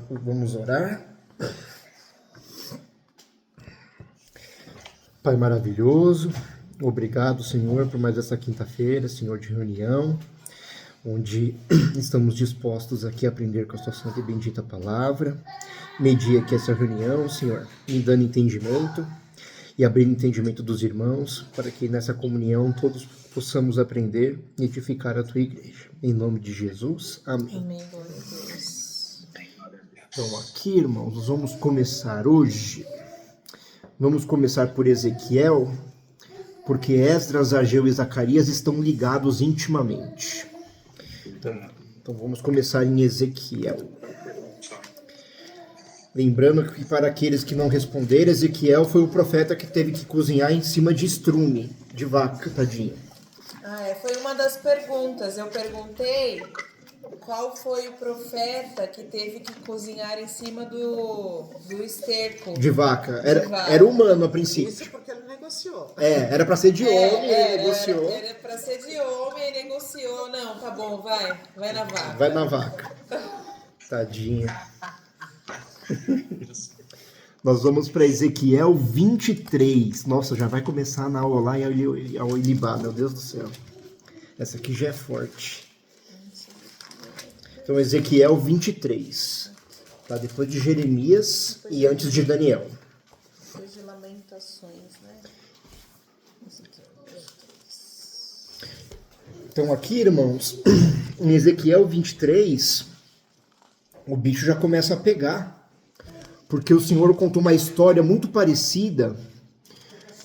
Vamos orar. Pai maravilhoso, obrigado, Senhor, por mais essa quinta-feira, Senhor, de reunião, onde estamos dispostos aqui a aprender com a sua santa e bendita palavra. Media aqui essa reunião, Senhor, me dando entendimento e abrindo entendimento dos irmãos, para que nessa comunhão todos possamos aprender e edificar a tua igreja. Em nome de Jesus, amém. Amém, glória a Deus. Então aqui, irmãos, nós vamos começar hoje. Vamos começar por Ezequiel, porque Esdras, Ageu e Zacarias estão ligados intimamente. Então vamos começar em Ezequiel. Lembrando que para aqueles que não responderam, Ezequiel foi o profeta que teve que cozinhar em cima de estrume, de vaca, tadinho. Foi uma das perguntas. Eu perguntei qual foi o profeta que teve que cozinhar em cima do esterco. De vaca. Era humano a princípio. Isso porque ele negociou. Era pra ser de homem, ele negociou. Era pra ser de homem, ele negociou. Não, tá bom, vai na vaca. Vai na vaca. Tadinha. Nós vamos para Ezequiel 23. Nossa, já vai começar na Olá e a Olibá, meu Deus do céu. Essa aqui já é forte. Então, Ezequiel 23. Tá? Depois de Jeremias e antes de Daniel. Depois de Lamentações, né? Então, aqui, irmãos, em Ezequiel 23, o bicho já começa a pegar. Porque o Senhor contou uma história muito parecida,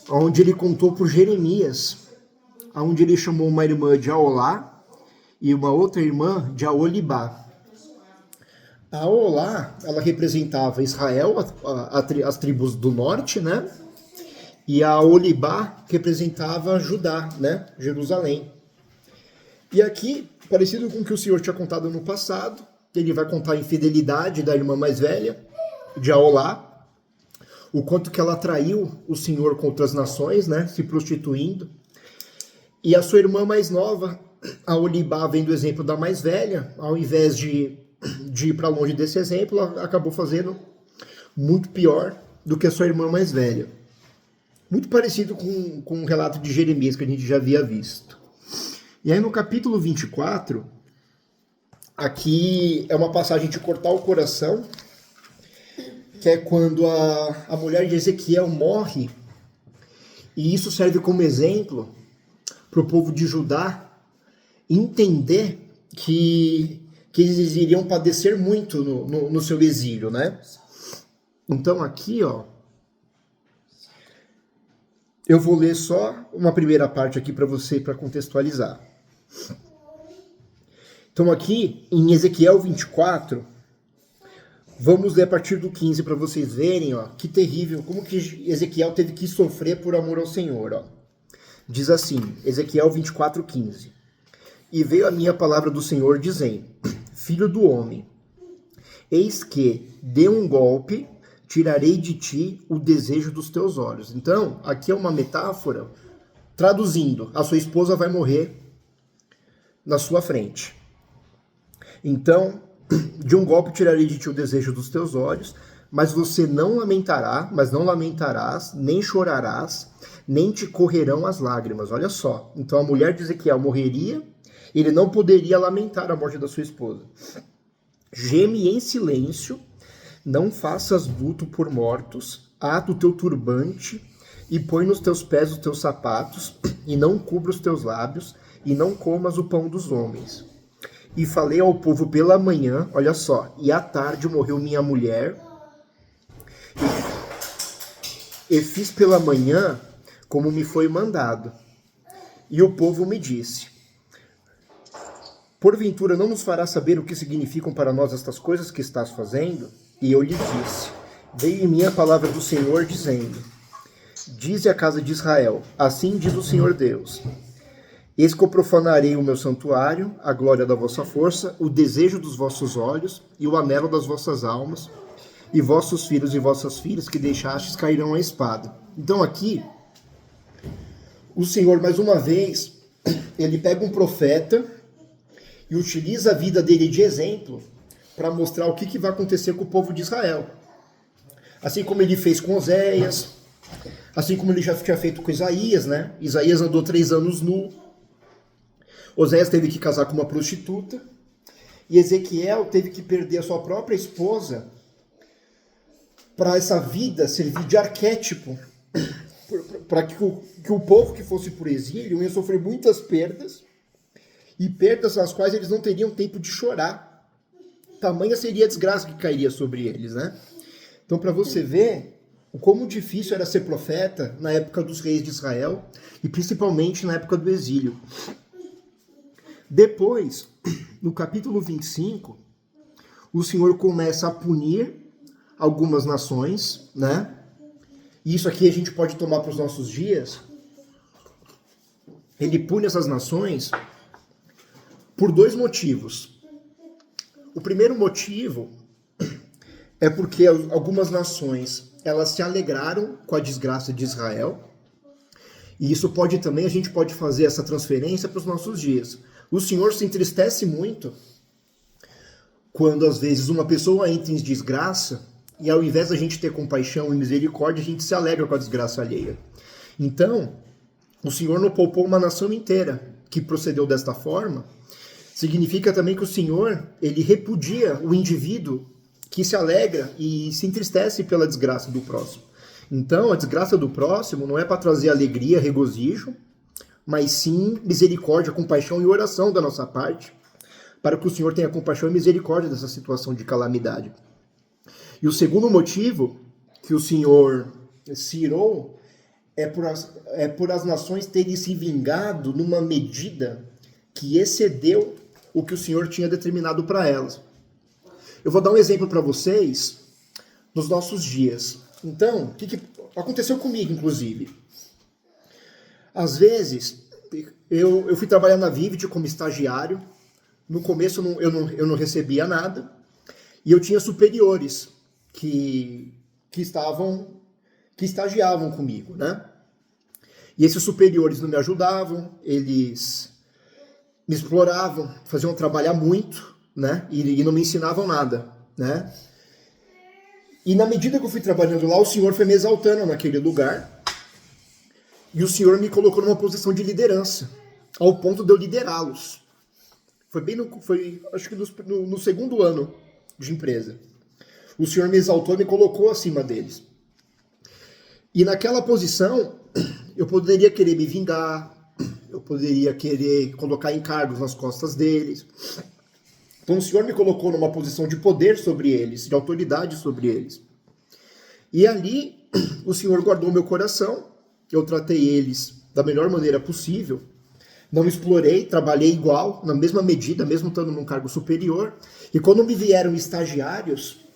onde ele contou por Jeremias, onde ele chamou uma irmã de Aolá e uma outra irmã de Aolibá. A Aolá, ela representava Israel, as tribos do norte, né? E a Aolibá representava Judá, né? Jerusalém. E aqui, parecido com o que o Senhor tinha contado no passado, ele vai contar a infidelidade da irmã mais velha, de Aolá, o quanto que ela traiu o Senhor com outras nações, né? Se prostituindo. E a sua irmã mais nova, a Olibá, vendo o exemplo da mais velha, ao invés de ir para longe desse exemplo, ela acabou fazendo muito pior do que a sua irmã mais velha. Muito parecido com o relato de Jeremias que a gente já havia visto. E aí no capítulo 24, aqui é uma passagem de cortar o coração, que é quando a mulher de Ezequiel morre, e isso serve como exemplo para o povo de Judá entender que eles iriam padecer muito no seu exílio, né? Então aqui, ó, eu vou ler só uma primeira parte aqui para você, para contextualizar. Então aqui, em Ezequiel 24, vamos ler a partir do 15 para vocês verem, ó, que terrível, como que Ezequiel teve que sofrer por amor ao Senhor, ó. Diz assim, Ezequiel 24, 15. E veio a minha palavra do Senhor dizendo, filho do homem, eis que, de um golpe, tirarei de ti o desejo dos teus olhos. Então, aqui é uma metáfora, traduzindo, a sua esposa vai morrer na sua frente. Então, de um golpe tirarei de ti o desejo dos teus olhos, mas você não lamentarás, nem chorarás, nem te correrão as lágrimas. Olha só. Então a mulher de Ezequiel morreria, ele não poderia lamentar a morte da sua esposa. Geme em silêncio, não faças luto por mortos, ata o teu turbante e põe nos teus pés os teus sapatos, e não cubra os teus lábios, e não comas o pão dos homens. E falei ao povo pela manhã, olha só, e à tarde morreu minha mulher, e fiz pela manhã como me foi mandado. E o povo me disse, porventura não nos fará saber o que significam para nós estas coisas que estás fazendo? E eu lhe disse, veio em mim a palavra do Senhor dizendo, dize à casa de Israel, assim diz o Senhor Deus, eis que eu profanarei o meu santuário, a glória da vossa força, o desejo dos vossos olhos e o anelo das vossas almas, e vossos filhos e vossas filhas que deixastes cairão a espada. Então aqui, o Senhor, mais uma vez, ele pega um profeta e utiliza a vida dele de exemplo para mostrar o que vai acontecer com o povo de Israel. Assim como ele fez com Oséias, assim como ele já tinha feito com Isaías, né? Isaías andou 3 anos nu. Oséias teve que casar com uma prostituta. E Ezequiel teve que perder a sua própria esposa para essa vida servir de arquétipo, para que o povo que fosse por exílio ia sofrer muitas perdas, e perdas nas quais eles não teriam tempo de chorar. Tamanha seria a desgraça que cairia sobre eles, né? Então, para você ver como difícil era ser profeta na época dos reis de Israel, e principalmente na época do exílio. Depois, no capítulo 25, o Senhor começa a punir algumas nações, né? E isso aqui a gente pode tomar para os nossos dias. Ele pune essas nações por 2 motivos. O primeiro motivo é porque algumas nações, elas se alegraram com a desgraça de Israel. E isso pode também, a gente pode fazer essa transferência para os nossos dias. O Senhor se entristece muito quando, às vezes, uma pessoa entra em desgraça e, ao invés da gente ter compaixão e misericórdia, a gente se alegra com a desgraça alheia. Então, o Senhor não poupou uma nação inteira que procedeu desta forma. Significa também que o Senhor, ele repudia o indivíduo que se alegra e se entristece pela desgraça do próximo. Então, a desgraça do próximo não é para trazer alegria, regozijo, mas sim misericórdia, compaixão e oração da nossa parte, para que o Senhor tenha compaixão e misericórdia dessa situação de calamidade. E o segundo motivo que o Senhor se irou é por as nações terem se vingado numa medida que excedeu o que o Senhor tinha determinado para elas. Eu vou dar um exemplo para vocês nos nossos dias. Então, o que aconteceu comigo, inclusive? Às vezes, eu fui trabalhar na Vivid como estagiário. No começo eu não recebia nada. E eu tinha superiores que estagiavam comigo, né? E esses superiores não me ajudavam, eles me exploravam, faziam trabalhar muito, né? E não me ensinavam nada, né? E na medida que eu fui trabalhando lá, o Senhor foi me exaltando naquele lugar. E o Senhor me colocou numa posição de liderança, ao ponto de eu liderá-los. Acho que no segundo ano de empresa. O Senhor me exaltou e me colocou acima deles. E naquela posição, eu poderia querer me vingar, eu poderia querer colocar encargos nas costas deles. Então o Senhor me colocou numa posição de poder sobre eles, de autoridade sobre eles. E ali, o Senhor guardou meu coração. Eu tratei eles da melhor maneira possível, não explorei, trabalhei igual, na mesma medida, mesmo estando num cargo superior. E quando me vieram estagiários,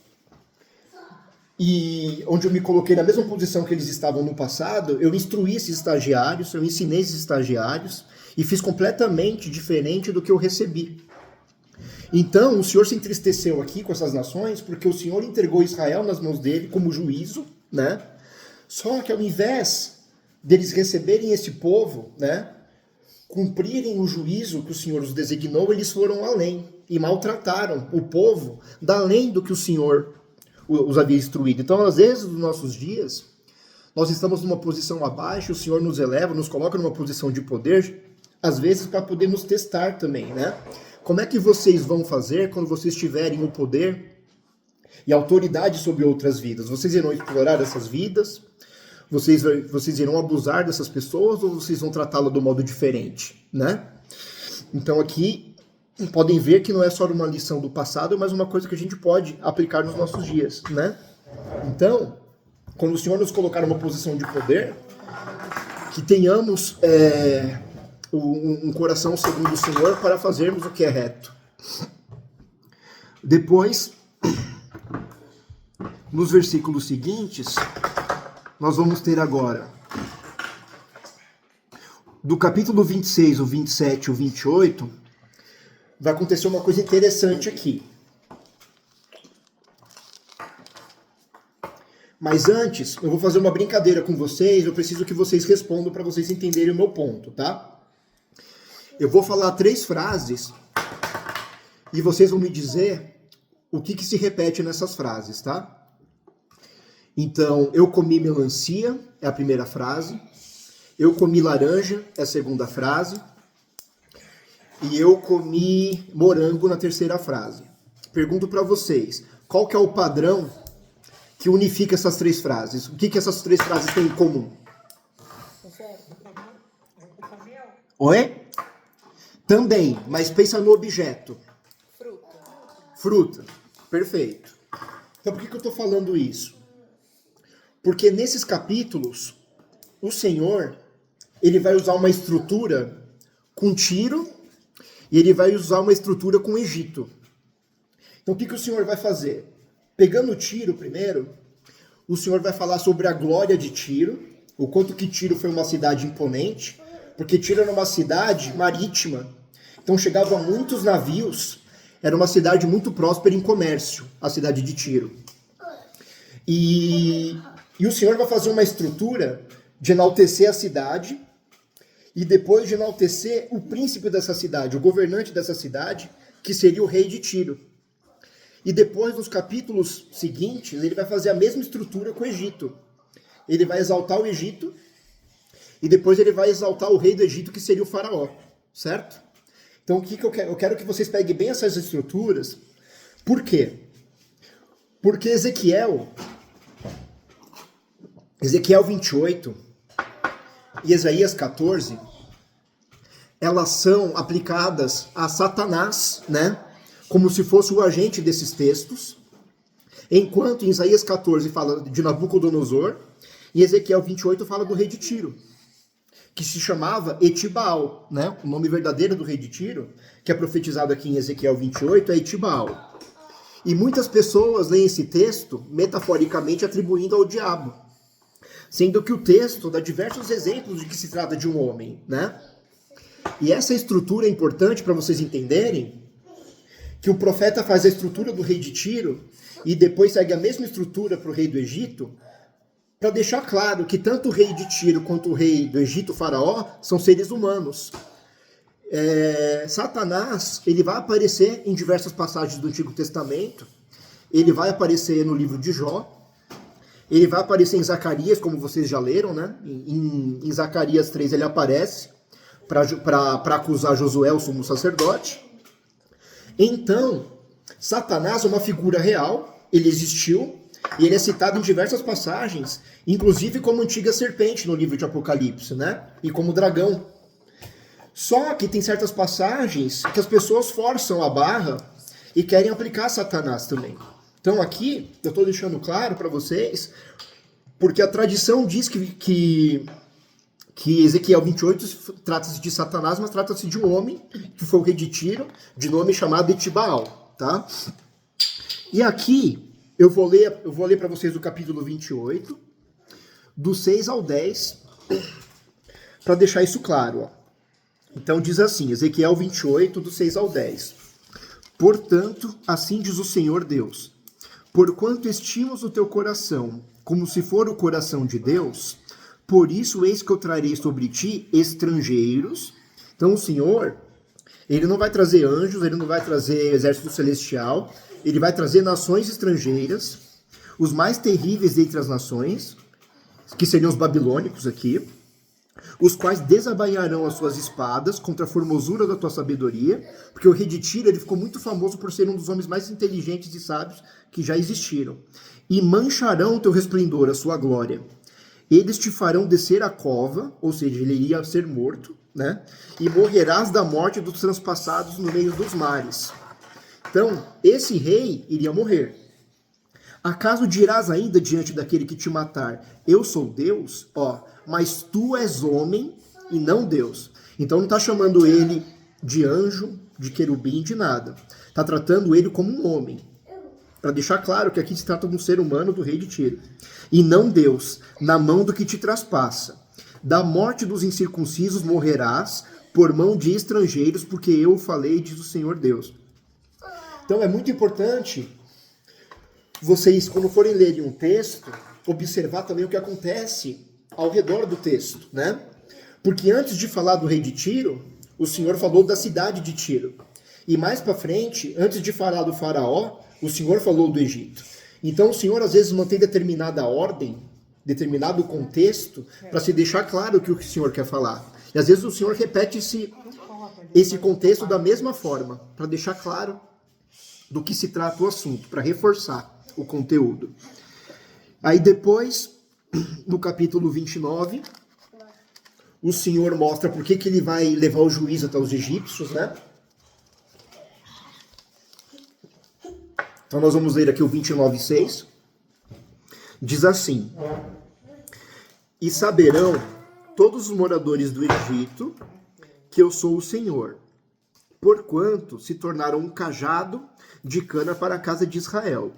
e onde eu me coloquei na mesma posição que eles estavam no passado, eu instruí esses estagiários, eu ensinei esses estagiários, e fiz completamente diferente do que eu recebi. Então, o Senhor se entristeceu aqui com essas nações, porque o Senhor entregou Israel nas mãos dele como juízo, né? Só que ao invés deles receberem esse povo, né, cumprirem o juízo que o Senhor os designou, eles foram além e maltrataram o povo da além do que o Senhor os havia instruído. Então, às vezes, nos nossos dias, nós estamos numa posição abaixo, o Senhor nos eleva, nos coloca numa posição de poder, às vezes para poder nos testar também, né? Como é que vocês vão fazer quando vocês tiverem o poder e autoridade sobre outras vidas? Vocês irão explorar essas vidas? Vocês irão abusar dessas pessoas ou vocês vão tratá-la do modo diferente, né? Então aqui podem ver que não é só uma lição do passado, mas uma coisa que a gente pode aplicar nos nossos dias, né? Então, quando o Senhor nos colocar numa posição de poder, que tenhamos um coração segundo o Senhor para fazermos o que é reto. Depois, nos versículos seguintes, nós vamos ter agora, do capítulo 26, o 27 e o 28, vai acontecer uma coisa interessante aqui. Mas antes, eu vou fazer uma brincadeira com vocês, eu preciso que vocês respondam para vocês entenderem o meu ponto, tá? Eu vou falar 3 frases e vocês vão me dizer o que se repete nessas frases, tá? Então, eu comi melancia, é a primeira frase. Eu comi laranja, é a segunda frase. E eu comi morango na terceira frase. Pergunto para vocês, qual que é o padrão que unifica essas três frases? O que essas três frases têm em comum? Oi? Também, mas pensa no objeto. Fruta. Perfeito. Então por que eu estou falando isso? Porque nesses capítulos, o Senhor, ele vai usar uma estrutura com Tiro e ele vai usar uma estrutura com Egito. Então o que o Senhor vai fazer? Pegando Tiro primeiro, o Senhor vai falar sobre a glória de Tiro, o quanto que Tiro foi uma cidade imponente, porque Tiro era uma cidade marítima, então chegavam muitos navios, era uma cidade muito próspera em comércio, a cidade de Tiro. E o Senhor vai fazer uma estrutura de enaltecer a cidade, e depois de enaltecer o príncipe dessa cidade, o governante dessa cidade, que seria o rei de Tiro. E depois, nos capítulos seguintes, ele vai fazer a mesma estrutura com o Egito. Ele vai exaltar o Egito, e depois ele vai exaltar o rei do Egito, que seria o faraó, certo? Então, o que eu quero? Eu quero que vocês peguem bem essas estruturas. Por quê? Porque Ezequiel 28 e Isaías 14, elas são aplicadas a Satanás, né? Como se fosse o agente desses textos, enquanto em Isaías 14 fala de Nabucodonosor, e Ezequiel 28 fala do rei de Tiro, que se chamava Etibaal, né? O nome verdadeiro do rei de Tiro, que é profetizado aqui em Ezequiel 28, é Etibaal. E muitas pessoas leem esse texto metaforicamente atribuindo ao diabo, sendo que o texto dá diversos exemplos de que se trata de um homem, né? E essa estrutura é importante para vocês entenderem que o profeta faz a estrutura do rei de Tiro e depois segue a mesma estrutura para o rei do Egito, para deixar claro que tanto o rei de Tiro quanto o rei do Egito, o faraó, são seres humanos. Satanás, ele vai aparecer em diversas passagens do Antigo Testamento, ele vai aparecer no livro de Jó, ele vai aparecer em Zacarias, como vocês já leram, né? Em Zacarias 3 ele aparece para acusar Josué, o sumo sacerdote. Então, Satanás é uma figura real, ele existiu, e ele é citado em diversas passagens, inclusive como antiga serpente no livro de Apocalipse, né? E como dragão. Só que tem certas passagens que as pessoas forçam a barra e querem aplicar Satanás também. Então aqui, eu estou deixando claro para vocês, porque a tradição diz que Ezequiel 28 trata-se de Satanás, mas trata-se de um homem, que foi o rei de Tiro, de nome chamado Etibaal, tá? E aqui, eu vou ler para vocês o capítulo 28, do 6 ao 10, para deixar isso claro, ó. Então diz assim, Ezequiel 28, do 6 ao 10. Portanto, assim diz o Senhor Deus, porquanto estimas o teu coração, como se for o coração de Deus, por isso eis que eu trarei sobre ti estrangeiros. Então o Senhor, ele não vai trazer anjos, ele não vai trazer exército celestial, ele vai trazer nações estrangeiras, os mais terríveis dentre as nações, que seriam os babilônicos aqui, os quais desabainharão as suas espadas contra a formosura da tua sabedoria, porque o rei de Tiro ele ficou muito famoso por ser um dos homens mais inteligentes e sábios que já existiram. E mancharão o teu resplendor, a sua glória. Eles te farão descer a cova, ou seja, ele iria ser morto, né? E morrerás da morte dos transpassados no meio dos mares. Então, esse rei iria morrer. Acaso dirás ainda diante daquele que te matar, eu sou Deus? Ó, mas tu és homem e não Deus. Então não está chamando ele de anjo, de querubim, de nada. Está tratando ele como um homem. Para deixar claro que aqui se trata de um ser humano do rei de Tiro. E não Deus, na mão do que te traspassa. Da morte dos incircuncisos morrerás, por mão de estrangeiros, porque eu falei, diz o Senhor Deus. Então é muito importante vocês, quando forem lerem um texto, observar também o que acontece ao redor do texto, né? Porque antes de falar do rei de Tiro, o Senhor falou da cidade de Tiro. E mais para frente, antes de falar do faraó, O Senhor falou do Egito. Então o Senhor às vezes mantém determinada ordem, determinado contexto, para se deixar claro o que o Senhor quer falar. E às vezes o Senhor repete esse contexto da mesma forma, para deixar claro do que se trata o assunto, para reforçar o conteúdo. Aí depois, no capítulo 29, o Senhor mostra por que ele vai levar o juízo até os egípcios, né? Então nós vamos ler aqui o 29:6. Diz assim: E saberão todos os moradores do Egito que eu sou o Senhor, porquanto se tornaram um cajado de cana para a casa de Israel.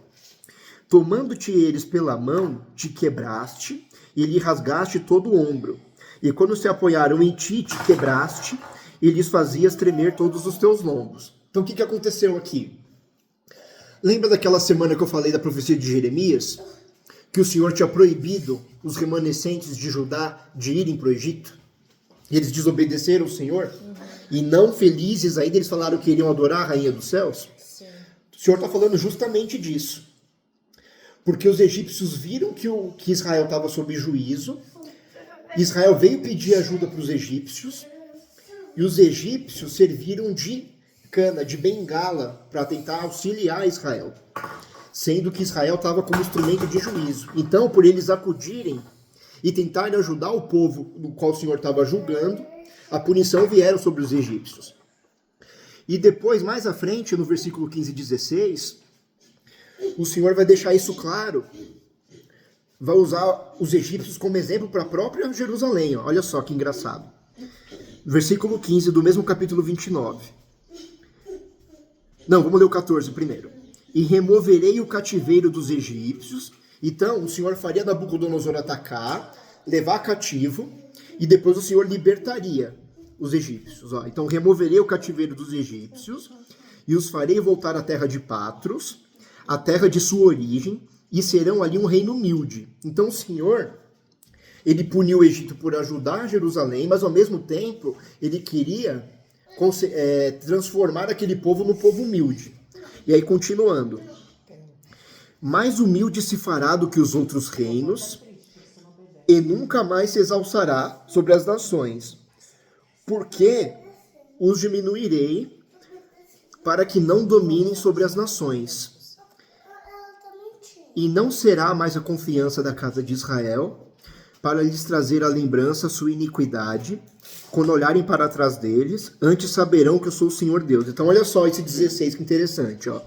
Tomando-te eles pela mão, te quebraste e lhe rasgaste todo o ombro. E quando se apoiaram em ti, te quebraste e lhes fazias tremer todos os teus lombos. Então o que aconteceu aqui? Lembra daquela semana que eu falei da profecia de Jeremias? Que o Senhor tinha proibido os remanescentes de Judá de irem para o Egito? E eles desobedeceram o Senhor? E não felizes ainda, eles falaram que iriam adorar a Rainha dos Céus? Sim. O Senhor está falando justamente disso. Porque os egípcios viram que Israel estava sob juízo. Israel veio pedir ajuda para os egípcios. E os egípcios serviram de cana, de bengala, para tentar auxiliar Israel. Sendo que Israel estava como instrumento de juízo. Então, por eles acudirem e tentarem ajudar o povo no qual o Senhor estava julgando, a punição vieram sobre os egípcios. E depois, mais à frente, no versículo 15 e 16, o Senhor vai deixar isso claro. Vai usar os egípcios como exemplo para a própria Jerusalém. Ó. Olha só que engraçado. Versículo 15 do mesmo capítulo 29. Não, vamos ler o 14 primeiro. E removerei o cativeiro dos egípcios. Então, o Senhor faria Nabucodonosor atacar, levar cativo, e depois o Senhor libertaria os egípcios. Ó. Então, removerei o cativeiro dos egípcios, e os farei voltar à terra de Patros, a terra de sua origem, e serão ali um reino humilde. Então, o Senhor, ele puniu o Egito por ajudar Jerusalém, mas ao mesmo tempo, ele queria transformar aquele povo no povo humilde. E aí, continuando. Mais humilde se fará do que os outros reinos, e nunca mais se exalçará sobre as nações, porque os diminuirei para que não dominem sobre as nações. E não será mais a confiança da casa de Israel, para lhes trazer à lembrança a sua iniquidade, quando olharem para trás deles, antes saberão que eu sou o Senhor Deus. Então olha só esse 16, que interessante. Ó.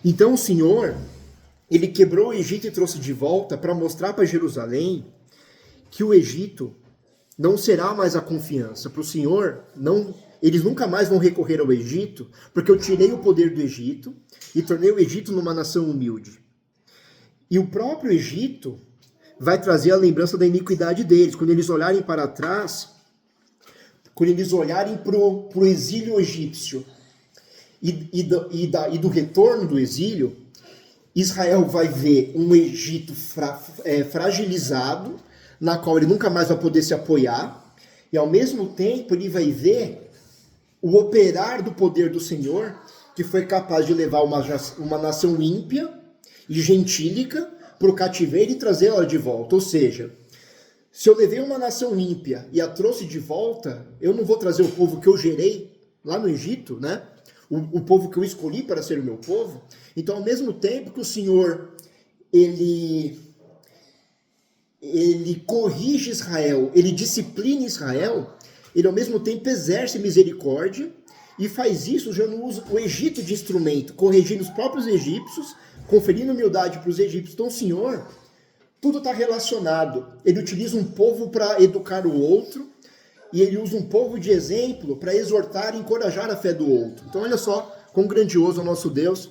Então o Senhor, ele quebrou o Egito e trouxe de volta para mostrar para Jerusalém que o Egito não será mais a confiança. Para o Senhor, eles nunca mais vão recorrer ao Egito, porque eu tirei o poder do Egito e tornei o Egito numa nação humilde. E o próprio Egito vai trazer a lembrança da iniquidade deles. Quando eles olharem para trás, quando eles olharem para o exílio egípcio e do retorno do exílio, Israel vai ver um Egito fragilizado, na qual ele nunca mais vai poder se apoiar, e ao mesmo tempo ele vai ver o operar do poder do Senhor, que foi capaz de levar uma nação ímpia e gentílica para o cativeiro e trazê-la de volta. Ou seja, se eu levei uma nação ímpia e a trouxe de volta, eu não vou trazer o povo que eu gerei lá no Egito, né? O povo que eu escolhi para ser o meu povo. Então, ao mesmo tempo que o Senhor, ele corrige Israel, ele disciplina Israel, ele ao mesmo tempo exerce misericórdia e faz isso usando o Egito de instrumento, corrigindo os próprios egípcios, conferindo humildade para os egípcios. Então, o Senhor, tudo está relacionado. Ele utiliza um povo para educar o outro, e ele usa um povo de exemplo para exortar e encorajar a fé do outro. Então, olha só quão grandioso é o nosso Deus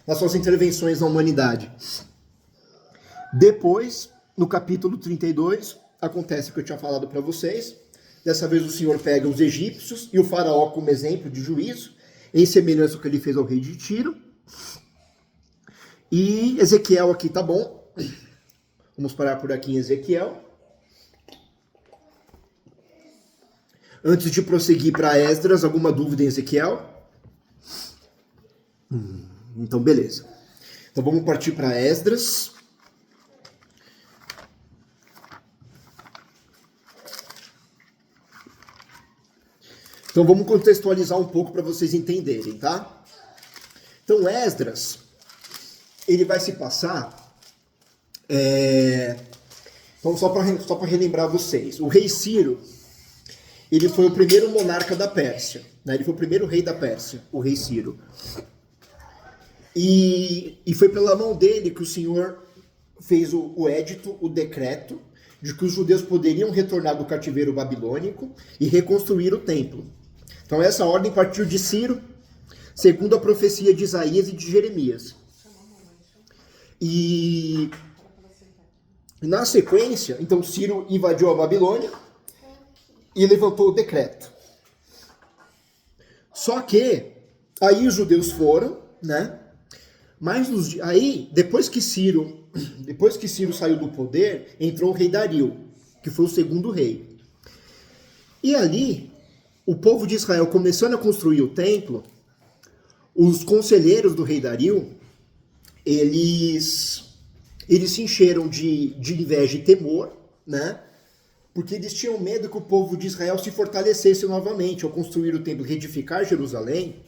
nas suas intervenções na humanidade. Depois, no capítulo 32, acontece o que eu tinha falado para vocês. Dessa vez o Senhor pega os egípcios e o faraó como exemplo de juízo, em semelhança ao que ele fez ao rei de Tiro. E Ezequiel aqui, tá bom. Vamos parar por aqui em Ezequiel. Antes de prosseguir para Esdras, alguma dúvida em Ezequiel? Então, beleza. Então, vamos partir para Esdras. Então, vamos contextualizar um pouco para vocês entenderem, tá? Então, Esdras, ele vai se passar... Então, só para relembrar vocês, o rei Ciro, ele foi o primeiro monarca da Pérsia, né? Ele foi o primeiro rei da Pérsia, o rei Ciro. E foi pela mão dele que o Senhor fez o édito, o decreto, de que os judeus poderiam retornar do cativeiro babilônico e reconstruir o templo. Então essa ordem partiu de Ciro, segundo a profecia de Isaías e de Jeremias. E na sequência, então Ciro invadiu a Babilônia e levantou o decreto. Só que aí os judeus foram, né? Mas aí, depois que Ciro saiu do poder, entrou o rei Dario, que foi o segundo rei. E ali, o povo de Israel começando a construir o templo, os conselheiros do rei Dario, eles se encheram de inveja e temor, né? Porque eles tinham medo que o povo de Israel se fortalecesse novamente ao construir o templo e reedificar Jerusalém.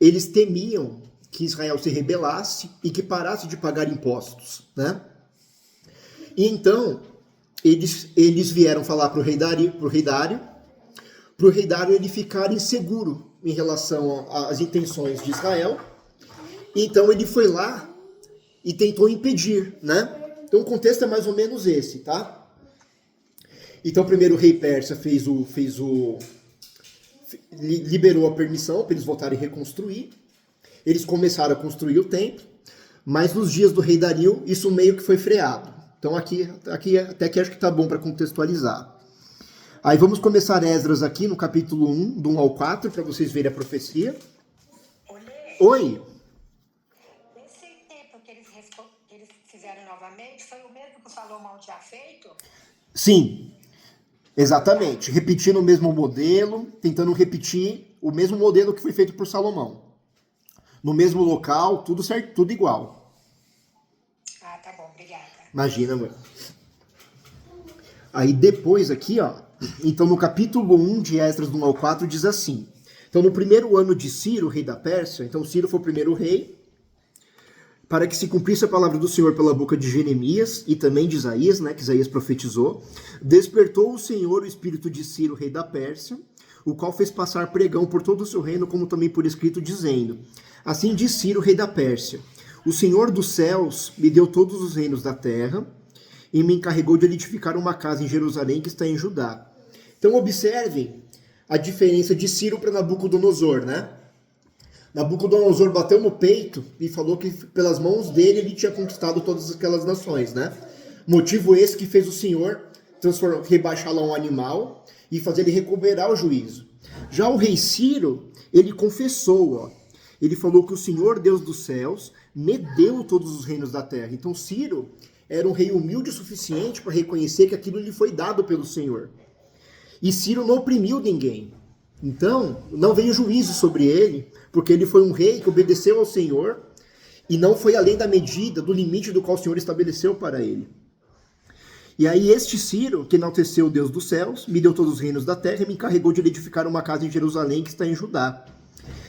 Eles temiam que Israel se rebelasse e que parasse de pagar impostos, né? E então, eles vieram falar para o rei Dário ele ficar inseguro em relação às intenções de Israel. Então ele foi lá e tentou impedir, né? Então o contexto é mais ou menos esse, tá? Então primeiro o rei persa liberou a permissão para eles voltarem a reconstruir. Eles começaram a construir o templo, mas nos dias do rei Dario, isso meio que foi freado. Então aqui até que acho que tá bom para contextualizar. Aí vamos começar Esdras aqui no capítulo 1, do 1 ao 4, para vocês verem a profecia. Oi! Esse tempo que eles fizeram novamente, foi o mesmo que o Salomão tinha feito? Sim, exatamente. Repetindo o mesmo modelo, tentando repetir o mesmo modelo que foi feito por Salomão. No mesmo local, tudo certo, tudo igual. Ah, tá bom, obrigada. Imagina, mãe. Aí depois aqui, ó, então no capítulo 1 de Esdras do 1 ao 4 diz assim. Então no primeiro ano de Ciro, rei da Pérsia, então Ciro foi o primeiro rei, para que se cumprisse a palavra do Senhor pela boca de Jeremias e também de Isaías, né, que Isaías profetizou, despertou o Senhor o espírito de Ciro, rei da Pérsia, o qual fez passar pregão por todo o seu reino, como também por escrito, dizendo: assim diz Ciro, rei da Pérsia: o Senhor dos céus me deu todos os reinos da terra e me encarregou de edificar uma casa em Jerusalém que está em Judá. Então observem a diferença de Ciro para Nabucodonosor, né? Nabucodonosor bateu no peito e falou que pelas mãos dele ele tinha conquistado todas aquelas nações, né? Motivo esse que fez o Senhor rebaixá-lo a um animal e fazer ele recuperar o juízo. Já o rei Ciro, ele confessou, ó, ele falou que o Senhor, Deus dos céus, me deu todos os reinos da terra. Então Ciro era um rei humilde o suficiente para reconhecer que aquilo lhe foi dado pelo Senhor. E Ciro não oprimiu ninguém. Então, não veio juízo sobre ele, porque ele foi um rei que obedeceu ao Senhor e não foi além da medida, do limite do qual o Senhor estabeleceu para ele. E aí este Ciro, que enalteceu o Deus dos céus, me deu todos os reinos da terra e me encarregou de edificar uma casa em Jerusalém que está em Judá.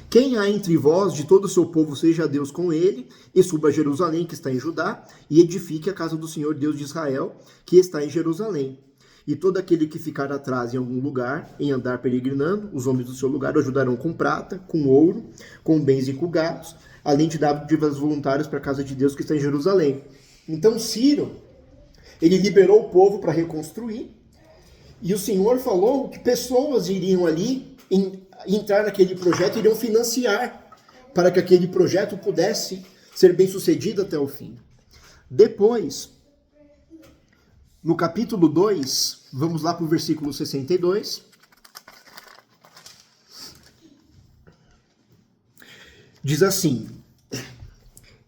Quem há entre vós, de todo o seu povo, seja Deus com ele, e suba a Jerusalém, que está em Judá, e edifique a casa do Senhor Deus de Israel, que está em Jerusalém. E todo aquele que ficar atrás em algum lugar, em andar peregrinando, os homens do seu lugar o ajudarão com prata, com ouro, com bens inculgados, além de dádivas voluntárias para a casa de Deus que está em Jerusalém. Então Ciro, ele liberou o povo para reconstruir, e o Senhor falou que pessoas iriam ali entrar naquele projeto, iriam financiar para que aquele projeto pudesse ser bem sucedido até o fim. Depois, no capítulo 2, vamos lá para o versículo 62. Diz assim: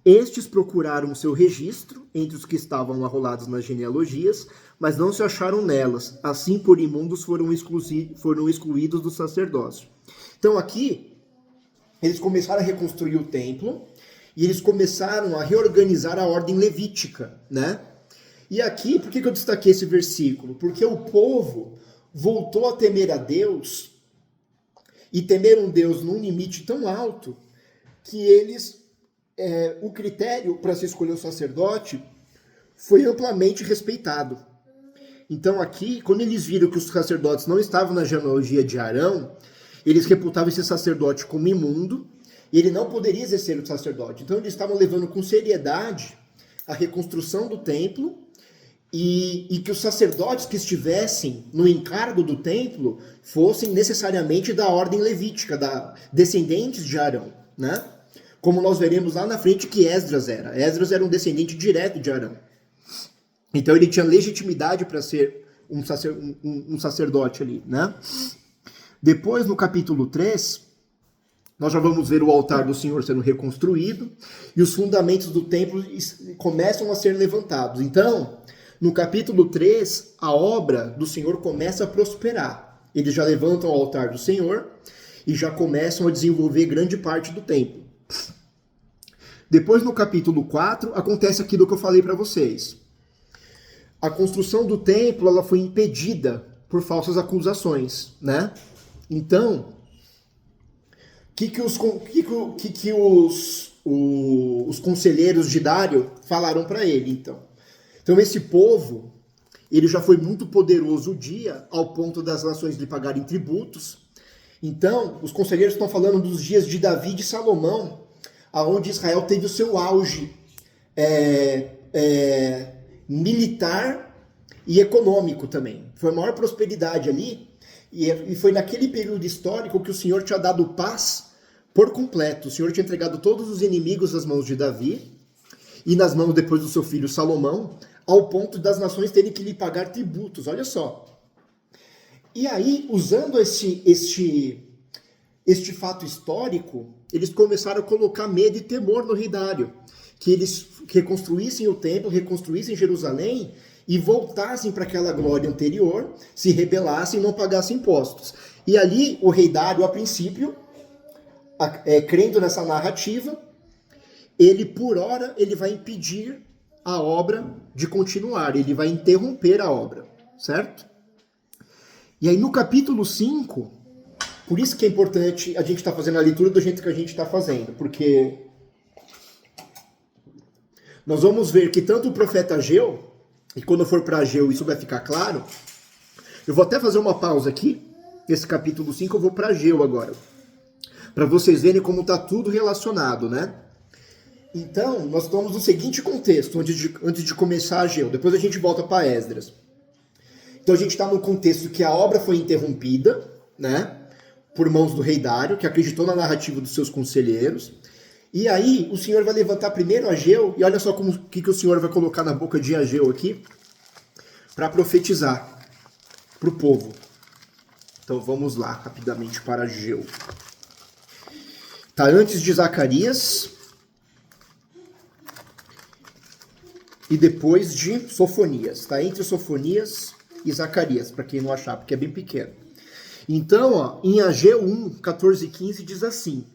estes procuraram o seu registro entre os que estavam arrolados nas genealogias, mas não se acharam nelas. Assim, por imundos foram excluídos do sacerdócio. Então aqui, eles começaram a reconstruir o templo e eles começaram a reorganizar a ordem levítica, né? E aqui, por que eu destaquei esse versículo? Porque o povo voltou a temer a Deus e temeram Deus num limite tão alto que eles, o critério para se escolher o sacerdote foi amplamente respeitado. Então aqui, quando eles viram que os sacerdotes não estavam na genealogia de Arão, eles reputavam esse sacerdote como imundo e ele não poderia exercer o sacerdote. Então eles estavam levando com seriedade a reconstrução do templo e que os sacerdotes que estivessem no encargo do templo fossem necessariamente da ordem levítica, descendentes de Arão, né? Como nós veremos lá na frente que Esdras era. Esdras era um descendente direto de Arão. Então ele tinha legitimidade para ser um sacerdote ali, né? Depois, no capítulo 3, nós já vamos ver o altar do Senhor sendo reconstruído e os fundamentos do templo começam a ser levantados. Então, no capítulo 3, a obra do Senhor começa a prosperar. Eles já levantam o altar do Senhor e já começam a desenvolver grande parte do templo. Depois, no capítulo 4, acontece aquilo que eu falei para vocês. A construção do templo ela foi impedida por falsas acusações, né? Então, os conselheiros de Dário falaram para ele, então? Então esse povo, ele já foi muito poderoso o dia, ao ponto das nações lhe pagarem tributos. Então, os conselheiros estão falando dos dias de Davi e de Salomão, aonde Israel teve o seu auge militar e econômico também. Foi a maior prosperidade ali, e foi naquele período histórico que o Senhor tinha dado paz por completo. O Senhor tinha entregado todos os inimigos nas mãos de Davi, e nas mãos depois do seu filho Salomão, ao ponto das nações terem que lhe pagar tributos, olha só. E aí, usando este fato histórico, eles começaram a colocar medo e temor no rei Dário, que eles reconstruíssem o templo, reconstruíssem Jerusalém e voltassem para aquela glória anterior, se rebelassem e não pagassem impostos. E ali, o rei Dário, a princípio, crendo nessa narrativa, ele, por hora, ele vai impedir a obra de continuar, ele vai interromper a obra, certo? E aí no capítulo 5, por isso que é importante a gente estar fazendo a leitura do jeito que a gente está fazendo, porque nós vamos ver que tanto o profeta Ageu, e quando for para Ageu isso vai ficar claro, eu vou até fazer uma pausa aqui, nesse capítulo 5 eu vou para Ageu agora, para vocês verem como está tudo relacionado, né? Então, nós estamos no seguinte contexto, antes de começar Ageu. Depois a gente volta para Esdras. Então a gente está no contexto que a obra foi interrompida, né, por mãos do rei Dário, que acreditou na narrativa dos seus conselheiros. E aí o Senhor vai levantar primeiro Ageu, e olha só o que o Senhor vai colocar na boca de Ageu aqui, para profetizar para o povo. Então vamos lá, rapidamente para Ageu. Está antes de Zacarias e depois de Sofonias. Está entre Sofonias e Zacarias, para quem não achar, porque é bem pequeno. Então, ó, em Ageu 1, 14 e 15 diz assim: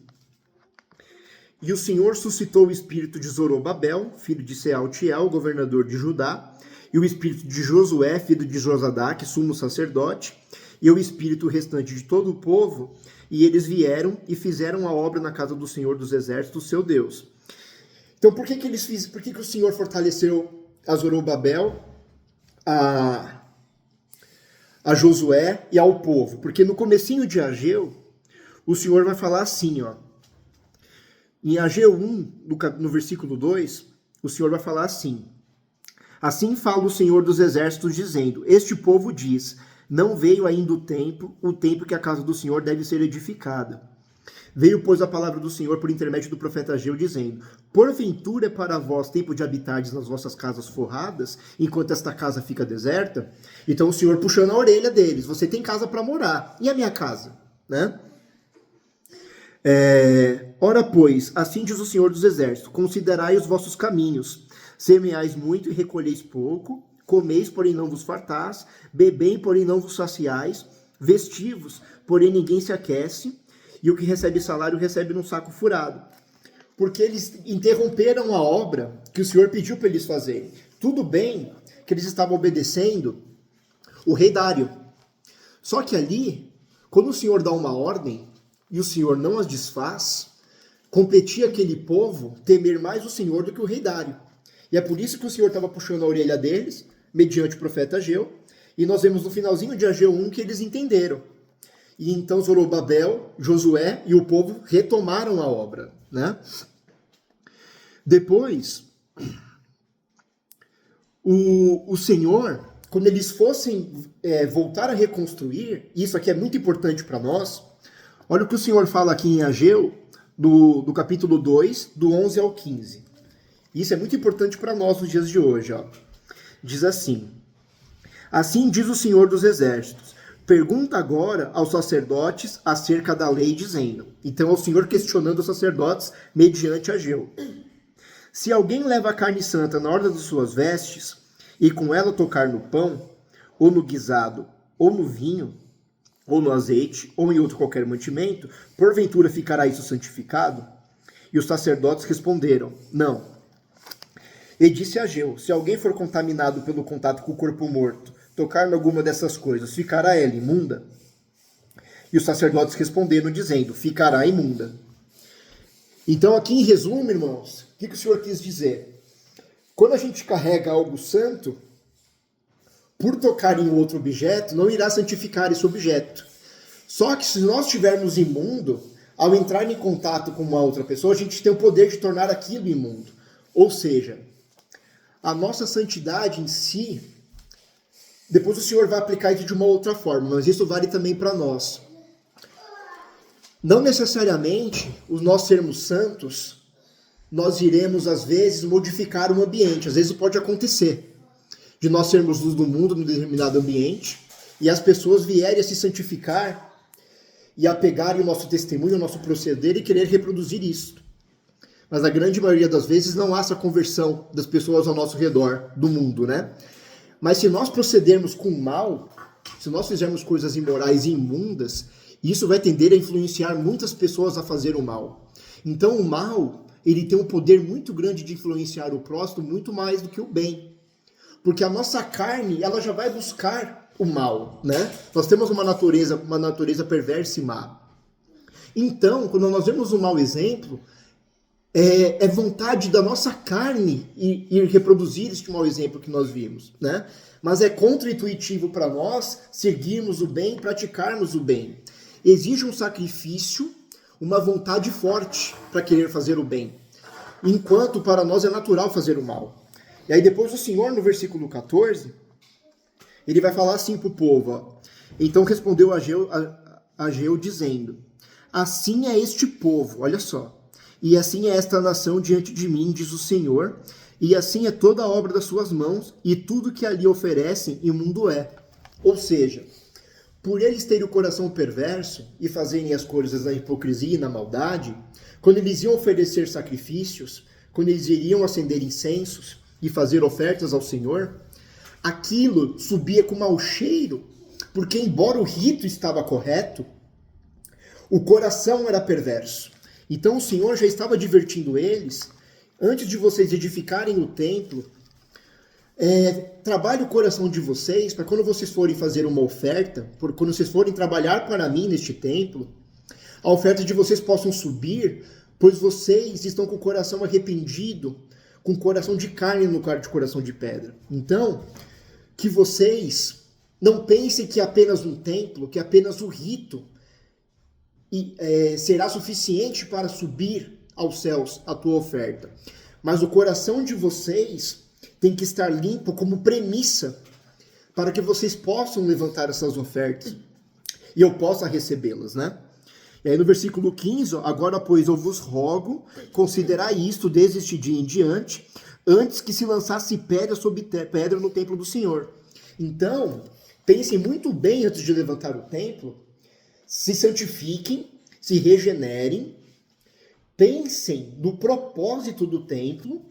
E o Senhor suscitou o espírito de Zorobabel, filho de Sealtiel, governador de Judá, e o espírito de Josué, filho de Josadaque, sumo sacerdote, e o espírito restante de todo o povo, e eles vieram e fizeram a obra na casa do Senhor dos Exércitos, seu Deus. Então, por que o Senhor fortaleceu a Zorobabel, a Josué e ao povo? Porque no comecinho de Ageu, o Senhor vai falar assim, ó. Em Ageu 1, no versículo 2, o Senhor vai falar assim: Assim fala o Senhor dos Exércitos, dizendo: Este povo diz, não veio ainda o tempo que a casa do Senhor deve ser edificada. Veio, pois, a palavra do Senhor por intermédio do profeta Ageu, dizendo: Porventura é para vós tempo de habitardes nas vossas casas forradas, enquanto esta casa fica deserta? Então o Senhor puxando a orelha deles: Você tem casa para morar, e a minha casa? Né? Ora, pois, assim diz o Senhor dos Exércitos: Considerai os vossos caminhos, semeais muito e recolheis pouco, comeis, porém não vos fartais, bebei, porém não vos saciais, vestivos, porém ninguém se aquece, e o que recebe salário recebe num saco furado. Porque eles interromperam a obra que o Senhor pediu para eles fazerem. Tudo bem que eles estavam obedecendo o rei Dário. Só que ali, quando o Senhor dá uma ordem e o Senhor não as desfaz, competia aquele povo temer mais o Senhor do que o rei Dário. E é por isso que o Senhor estava puxando a orelha deles, mediante o profeta Ageu, e nós vemos no finalzinho de Ageu 1 que eles entenderam. E então Zorobabel, Josué e o povo retomaram a obra, né? Depois, o Senhor, quando eles fossem voltar a reconstruir, isso aqui é muito importante para nós, olha o que o Senhor fala aqui em Ageu, do capítulo 2, do 11 ao 15. Isso é muito importante para nós nos dias de hoje. Ó. Diz assim: assim diz o Senhor dos Exércitos, pergunta agora aos sacerdotes acerca da lei, dizendo. Então é o Senhor questionando os sacerdotes mediante Ageu. Se alguém leva a carne santa na orla de suas vestes, e com ela tocar no pão, ou no guisado, ou no vinho, ou no azeite, ou em outro qualquer mantimento, porventura ficará isso santificado? E os sacerdotes responderam, não. E disse Ageu, se alguém for contaminado pelo contato com o corpo morto, tocar em alguma dessas coisas, ficará ela imunda? E os sacerdotes responderam, dizendo, ficará imunda. Então aqui em resumo, irmãos, o que o Senhor quis dizer? Quando a gente carrega algo santo, por tocar em outro objeto, não irá santificar esse objeto. Só que se nós estivermos imundo, ao entrar em contato com uma outra pessoa, a gente tem o poder de tornar aquilo imundo. Ou seja, a nossa santidade em si, depois o Senhor vai aplicar isso de uma outra forma, mas isso vale também para nós. Não necessariamente, os nós sermos santos, nós iremos, às vezes, modificar o ambiente. Às vezes pode acontecer de nós sermos luz do mundo num determinado ambiente e as pessoas vierem a se santificar e a pegarem o nosso testemunho, o nosso proceder e querer reproduzir isso. Mas a grande maioria das vezes não há essa conversão das pessoas ao nosso redor, do mundo, né? Mas se nós procedermos com mal, se nós fizermos coisas imorais e imundas, isso vai tender a influenciar muitas pessoas a fazer o mal. Então o mal, ele tem um poder muito grande de influenciar o próximo muito mais do que o bem. Porque a nossa carne, ela já vai buscar o mal, né? Nós temos uma natureza perversa e má. Então, quando nós vemos um mau exemplo, é vontade da nossa carne ir reproduzir este mau exemplo que nós vimos, né? Mas é contra-intuitivo para nós seguirmos o bem, praticarmos o bem. Exige um sacrifício, uma vontade forte para querer fazer o bem. Enquanto para nós é natural fazer o mal. E aí depois o Senhor, no versículo 14, ele vai falar assim para o povo. Ó. Então respondeu Ageu dizendo, assim é este povo, olha só, e assim é esta nação diante de mim, diz o Senhor, e assim é toda a obra das suas mãos, e tudo que ali oferecem, imundo é. Ou seja, por eles terem o coração perverso e fazerem as coisas na hipocrisia e na maldade, quando eles iam oferecer sacrifícios, quando eles iriam acender incensos e fazer ofertas ao Senhor, aquilo subia com mau cheiro, porque embora o rito estava correto, o coração era perverso. Então o Senhor já estava advertindo eles, antes de vocês edificarem o templo, trabalhe o coração de vocês, para quando vocês forem fazer uma oferta, quando vocês forem trabalhar para mim neste templo, a oferta de vocês possam subir, pois vocês estão com o coração arrependido, com coração de carne no lugar de coração de pedra. Então, que vocês não pensem que apenas um templo, que apenas o rito será suficiente para subir aos céus a tua oferta. Mas o coração de vocês tem que estar limpo como premissa para que vocês possam levantar essas ofertas e eu possa recebê-las, né? E aí no versículo 15, ó, agora, pois, eu vos rogo, considerai isto desde este dia em diante, antes que se lançasse pedra sobre pedra no templo do Senhor. Então, pensem muito bem antes de levantar o templo, se santifiquem, se regenerem, pensem no propósito do templo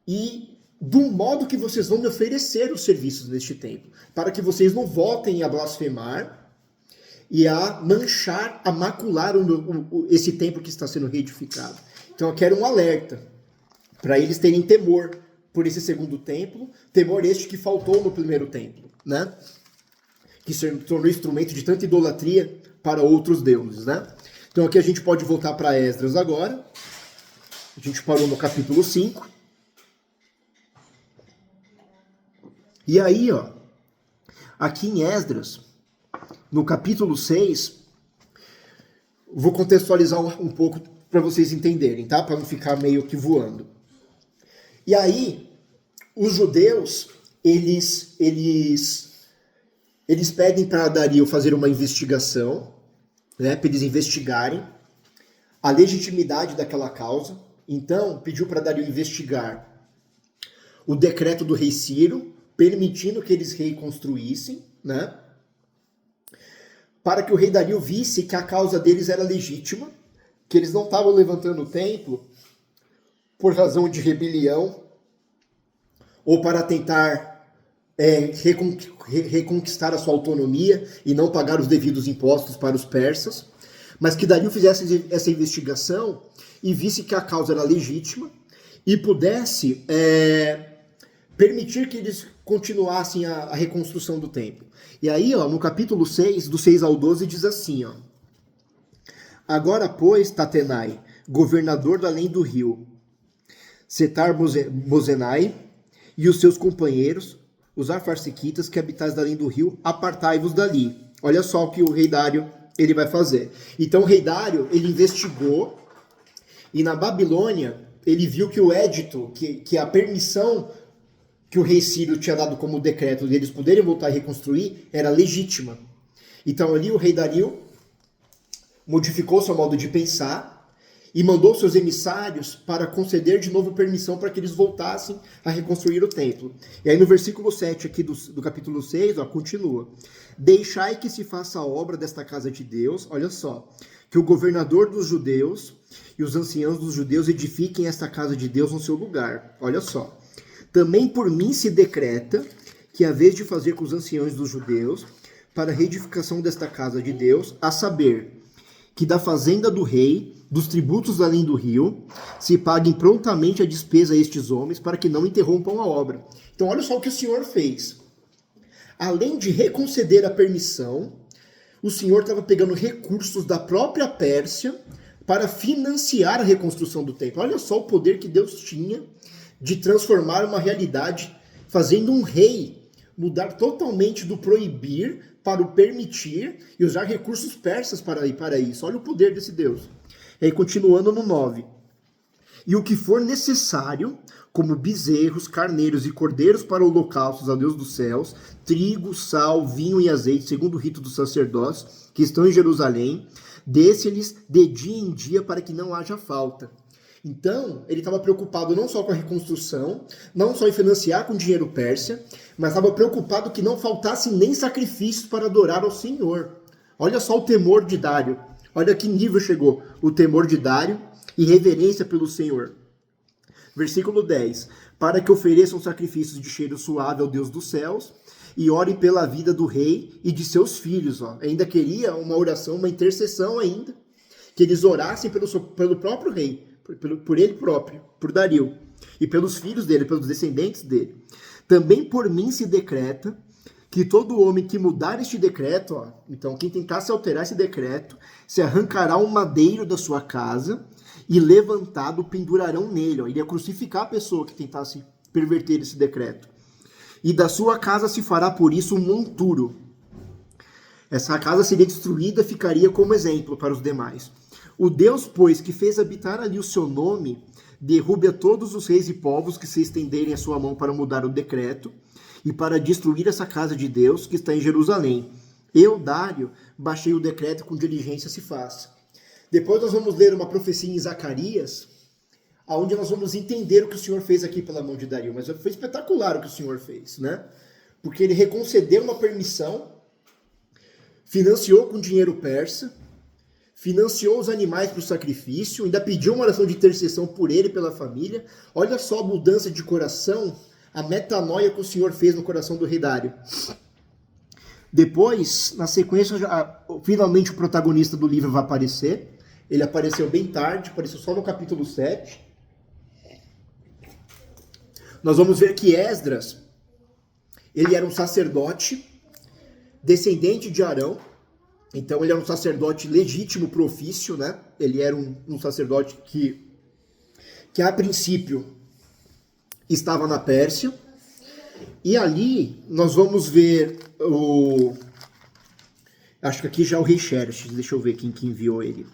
e do modo que vocês vão me oferecer os serviços neste templo, para que vocês não voltem a blasfemar e a manchar, a macular esse templo que está sendo reedificado. Então aqui era um alerta para eles terem temor por esse segundo templo, temor este que faltou no primeiro templo, né? Que se tornou instrumento de tanta idolatria para outros deuses, né? Então aqui a gente pode voltar para Esdras agora. A gente parou no capítulo 5. E aí, ó, aqui em Esdras, no capítulo 6, vou contextualizar um pouco para vocês entenderem, tá? Para não ficar meio que voando. E aí, os judeus, eles pedem para Dario fazer uma investigação, né? Para eles investigarem a legitimidade daquela causa. Então, pediu para Dario investigar o decreto do rei Ciro, permitindo que eles reconstruíssem, né? Para que o rei Dario visse que a causa deles era legítima, que eles não estavam levantando o templo por razão de rebelião ou para tentar reconquistar a sua autonomia e não pagar os devidos impostos para os persas, mas que Dario fizesse essa investigação e visse que a causa era legítima e pudesse permitir que eles continuassem a reconstrução do templo. E aí, ó, no capítulo 6, do 6 ao 12, diz assim, ó: Agora, pois, Tatenai, governador da além do rio, Setar-Bozenai e os seus companheiros, os afarsequitas que habitais da além do rio, apartai-vos dali. Olha só o que o rei Dário ele vai fazer. Então o rei Dário, ele investigou, e na Babilônia, ele viu que o édito, que a permissão que o rei Ciro tinha dado como decreto de eles poderem voltar a reconstruir, era legítima. Então ali o rei Dario modificou seu modo de pensar e mandou seus emissários para conceder de novo permissão para que eles voltassem a reconstruir o templo. E aí no versículo 7 aqui do capítulo 6, ó, continua: Deixai que se faça a obra desta casa de Deus, olha só, que o governador dos judeus e os anciãos dos judeus edifiquem esta casa de Deus no seu lugar. Olha só. Também por mim se decreta que, a vez de fazer com os anciãos dos judeus para a reedificação desta casa de Deus, a saber, que da fazenda do rei, dos tributos além do rio, se paguem prontamente a despesa a estes homens, para que não interrompam a obra. Então olha só o que o Senhor fez. Além de reconceder a permissão, o Senhor estava pegando recursos da própria Pérsia para financiar a reconstrução do templo. Olha só o poder que Deus tinha de transformar uma realidade, fazendo um rei mudar totalmente do proibir para o permitir e usar recursos persas para isso. Olha o poder desse Deus. E aí, continuando no 9. E o que for necessário, como bezerros, carneiros e cordeiros para holocaustos a Deus dos céus, trigo, sal, vinho e azeite, segundo o rito dos sacerdócios, que estão em Jerusalém, desse-lhes de dia em dia para que não haja falta. Então, ele estava preocupado não só com a reconstrução, não só em financiar com dinheiro persa, mas estava preocupado que não faltasse nem sacrifícios para adorar ao Senhor. Olha só o temor de Dário. Olha que nível chegou o temor de Dário e reverência pelo Senhor. Versículo 10. Para que ofereçam sacrifícios de cheiro suave ao Deus dos céus e orem pela vida do rei e de seus filhos. Ó. Ainda queria uma oração, uma intercessão ainda, que eles orassem pelo próprio rei, por ele próprio, por Dario, e pelos filhos dele, pelos descendentes dele. Também por mim se decreta que todo homem que mudar este decreto, ó, então quem tentasse alterar esse decreto, se arrancará um madeiro da sua casa e levantado pendurarão nele. Ó, ele ia crucificar a pessoa que tentasse perverter esse decreto. E da sua casa se fará por isso um monturo. Essa casa seria destruída, ficaria como exemplo para os demais. O Deus, pois, que fez habitar ali o seu nome, derrube a todos os reis e povos que se estenderem a sua mão para mudar o decreto e para destruir essa casa de Deus que está em Jerusalém. Eu, Dário, baixei o decreto com diligência se faça. Depois nós vamos ler uma profecia em Zacarias, onde nós vamos entender o que o Senhor fez aqui pela mão de Dario. Mas foi espetacular o que o Senhor fez, né? Porque ele reconcedeu uma permissão, financiou com dinheiro persa, financiou os animais para o sacrifício, ainda pediu uma oração de intercessão por ele e pela família. Olha só a mudança de coração, a metanoia que o Senhor fez no coração do rei Dário. Depois, na sequência, finalmente o protagonista do livro vai aparecer. Ele apareceu bem tarde, apareceu só no capítulo 7. Nós vamos ver que Esdras, ele era um sacerdote, descendente de Arão. Então ele era um sacerdote legítimo pro ofício, né? Ele era um sacerdote que a princípio estava na Pérsia. E ali nós vamos ver acho que aqui já é o rei Xerxes, deixa eu ver quem que enviou ele.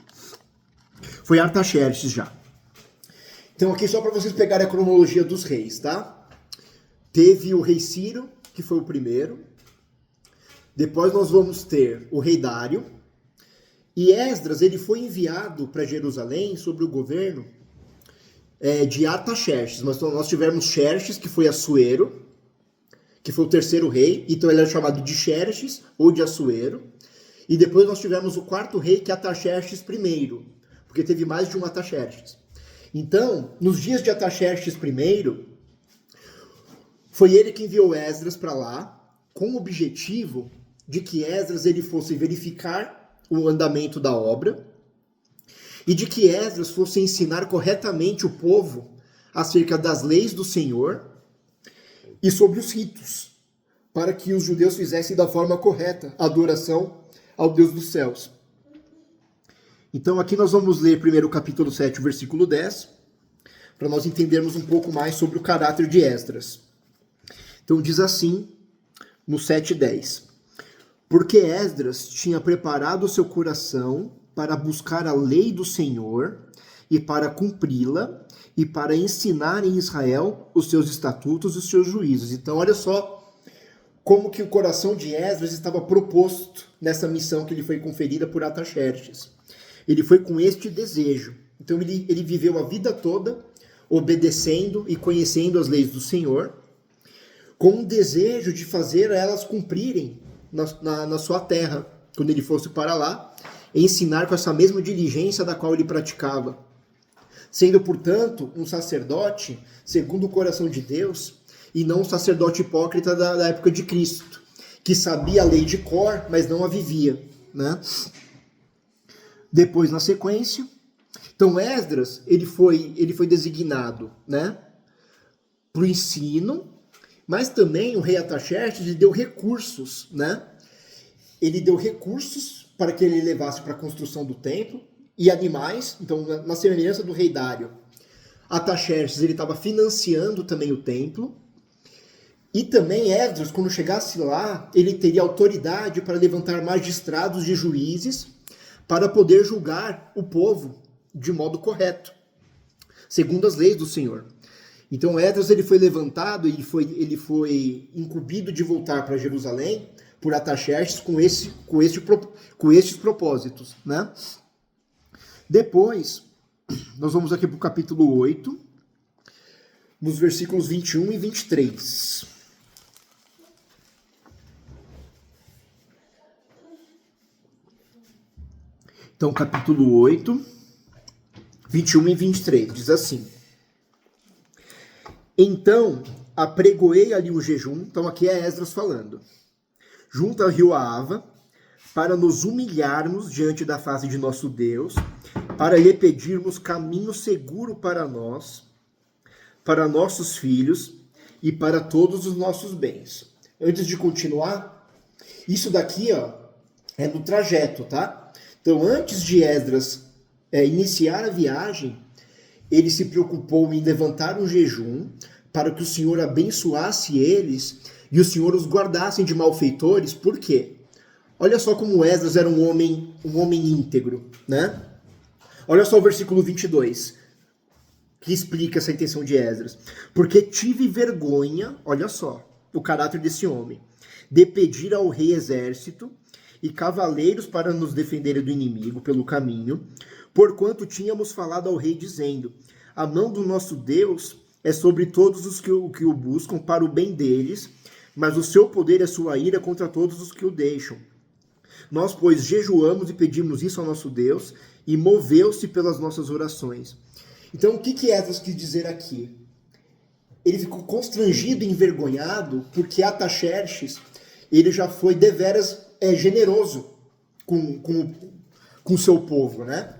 Foi Artaxerxes já. Então aqui só para vocês pegarem a cronologia dos reis, tá? Teve o rei Ciro, que foi o primeiro. Depois nós vamos ter o rei Dário. E Esdras, ele foi enviado para Jerusalém sob o governo de Artaxerxes. Mas nós tivemos Xerxes, que foi Assuero, que foi o terceiro rei. Então ele era chamado de Xerxes ou de Assuero. E depois nós tivemos o quarto rei, que é Artaxerxes I, porque teve mais de um Artaxerxes. Então, nos dias de Artaxerxes I, foi ele que enviou Esdras para lá, com o objetivo de que Esdras ele fosse verificar o andamento da obra e de que Esdras fosse ensinar corretamente o povo acerca das leis do Senhor e sobre os ritos, para que os judeus fizessem da forma correta a adoração ao Deus dos céus. Então aqui nós vamos ler primeiro o capítulo 7, o versículo 10, para nós entendermos um pouco mais sobre o caráter de Esdras. Então diz assim, no 7:10: Porque Esdras tinha preparado o seu coração para buscar a lei do Senhor e para cumpri-la e para ensinar em Israel os seus estatutos e os seus juízos. Então olha só como que o coração de Esdras estava proposto nessa missão que lhe foi conferida por Artaxerxes. Ele foi com este desejo. Então ele viveu a vida toda obedecendo e conhecendo as leis do Senhor, com um desejo de fazer elas cumprirem na sua terra, quando ele fosse para lá, e ensinar com essa mesma diligência da qual ele praticava. Sendo, portanto, um sacerdote segundo o coração de Deus, e não um sacerdote hipócrita da época de Cristo, que sabia a lei de cor, mas não a vivia, né? Depois, na sequência, então Esdras, ele foi designado, né, para o ensino, mas também o rei Artaxerxes lhe deu recursos, né? Ele deu recursos para que ele levasse para a construção do templo e animais. Então, na semelhança do rei Dário, Artaxerxes ele estava financiando também o templo. E também Esdras, quando chegasse lá, ele teria autoridade para levantar magistrados e juízes para poder julgar o povo de modo correto, segundo as leis do Senhor. Então Esdras ele foi levantado e ele foi incumbido de voltar para Jerusalém por Artaxerxes com estes propósitos, né? Depois, nós vamos aqui para o capítulo 8, nos versículos 21 e 23. Então, capítulo 8, 21 e 23, diz assim: Então, apregoei ali o jejum, então aqui é Esdras falando, junto ao rio Ahava, para nos humilharmos diante da face de nosso Deus, para lhe pedirmos caminho seguro para nós, para nossos filhos e para todos os nossos bens. Antes de continuar, isso daqui é no trajeto, tá? Então, antes de Esdras iniciar a viagem, ele se preocupou em levantar um jejum para que o Senhor abençoasse eles e o Senhor os guardasse de malfeitores. Por quê? Olha só como Esdras era um homem íntegro, né? Olha só o versículo 22, que explica essa intenção de Esdras. Porque tive vergonha, olha só, o caráter desse homem, de pedir ao rei exército e cavaleiros para nos defenderem do inimigo pelo caminho, porquanto tínhamos falado ao rei, dizendo: a mão do nosso Deus é sobre todos os que o buscam para o bem deles, mas o seu poder e a sua ira contra todos os que o deixam. Nós, pois, jejuamos e pedimos isso ao nosso Deus, e moveu-se pelas nossas orações. Então, o que Esdras quis dizer aqui? Ele ficou constrangido e envergonhado porque Artaxerxes ele já foi deveras generoso com o seu povo, né?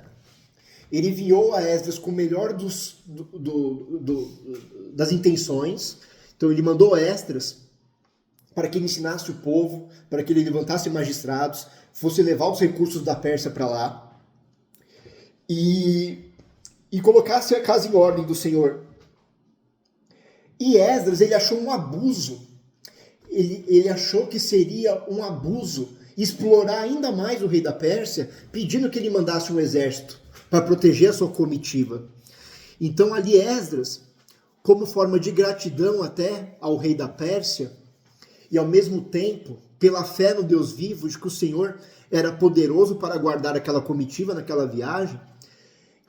Ele enviou a Esdras com o melhor das intenções. Então ele mandou Esdras para que ele ensinasse o povo, para que ele levantasse magistrados, fosse levar os recursos da Pérsia para lá e colocasse a casa em ordem do Senhor. E Esdras, ele achou um abuso, ele achou que seria um abuso explorar ainda mais o rei da Pérsia, pedindo que ele mandasse um exército para proteger a sua comitiva. Então ali Esdras, como forma de gratidão até ao rei da Pérsia, e ao mesmo tempo, pela fé no Deus vivo, de que o Senhor era poderoso para guardar aquela comitiva naquela viagem,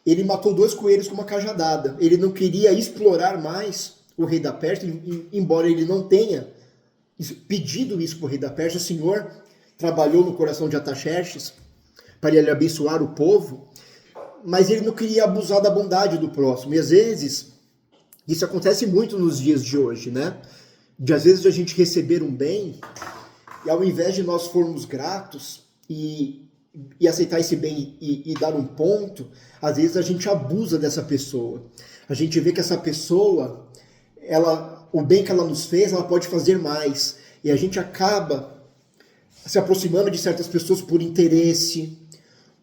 ele matou 2 coelhos com uma cajadada. Ele não queria explorar mais o rei da Pérsia, embora ele não tenha pedido isso para o rei da Pérsia. O Senhor trabalhou no coração de Artaxerxes para ele abençoar o povo, mas ele não queria abusar da bondade do próximo. E às vezes, isso acontece muito nos dias de hoje, né? Às vezes a gente receber um bem, e ao invés de nós formos gratos e aceitar esse bem e dar um ponto, às vezes a gente abusa dessa pessoa. A gente vê que essa pessoa, o bem que ela nos fez, ela pode fazer mais. E a gente acaba se aproximando de certas pessoas por interesse,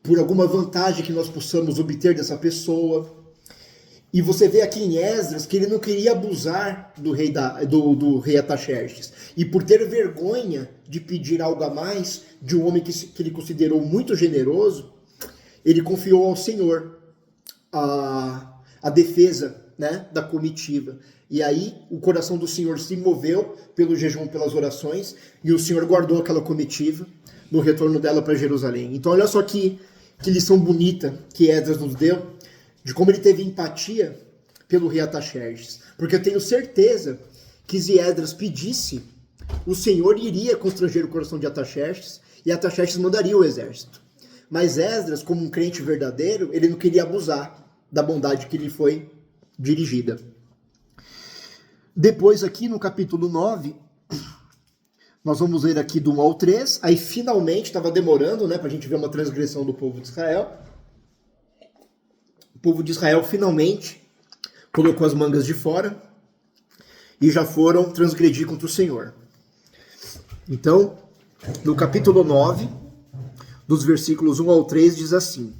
por alguma vantagem que nós possamos obter dessa pessoa. E você vê aqui em Esdras que ele não queria abusar do rei Artaxerxes. E por ter vergonha de pedir algo a mais de um homem que ele considerou muito generoso, ele confiou ao Senhor a defesa, né, da comitiva. E aí o coração do Senhor se moveu pelo jejum, pelas orações, e o Senhor guardou aquela comitiva no retorno dela para Jerusalém. Então olha só que lição bonita que Esdras nos deu, de como ele teve empatia pelo rei Artaxerxes. Porque eu tenho certeza que se Esdras pedisse, o Senhor iria constranger o coração de Artaxerxes, e Artaxerxes mandaria o exército. Mas Esdras, como um crente verdadeiro, ele não queria abusar da bondade que lhe foi dirigida. Depois aqui no capítulo 9, nós vamos ler aqui do 1 ao 3, aí finalmente, estava demorando, né, para a gente ver uma transgressão do povo de Israel. O povo de Israel finalmente colocou as mangas de fora e já foram transgredir contra o Senhor. Então, no capítulo 9, dos versículos 1 ao 3, diz assim: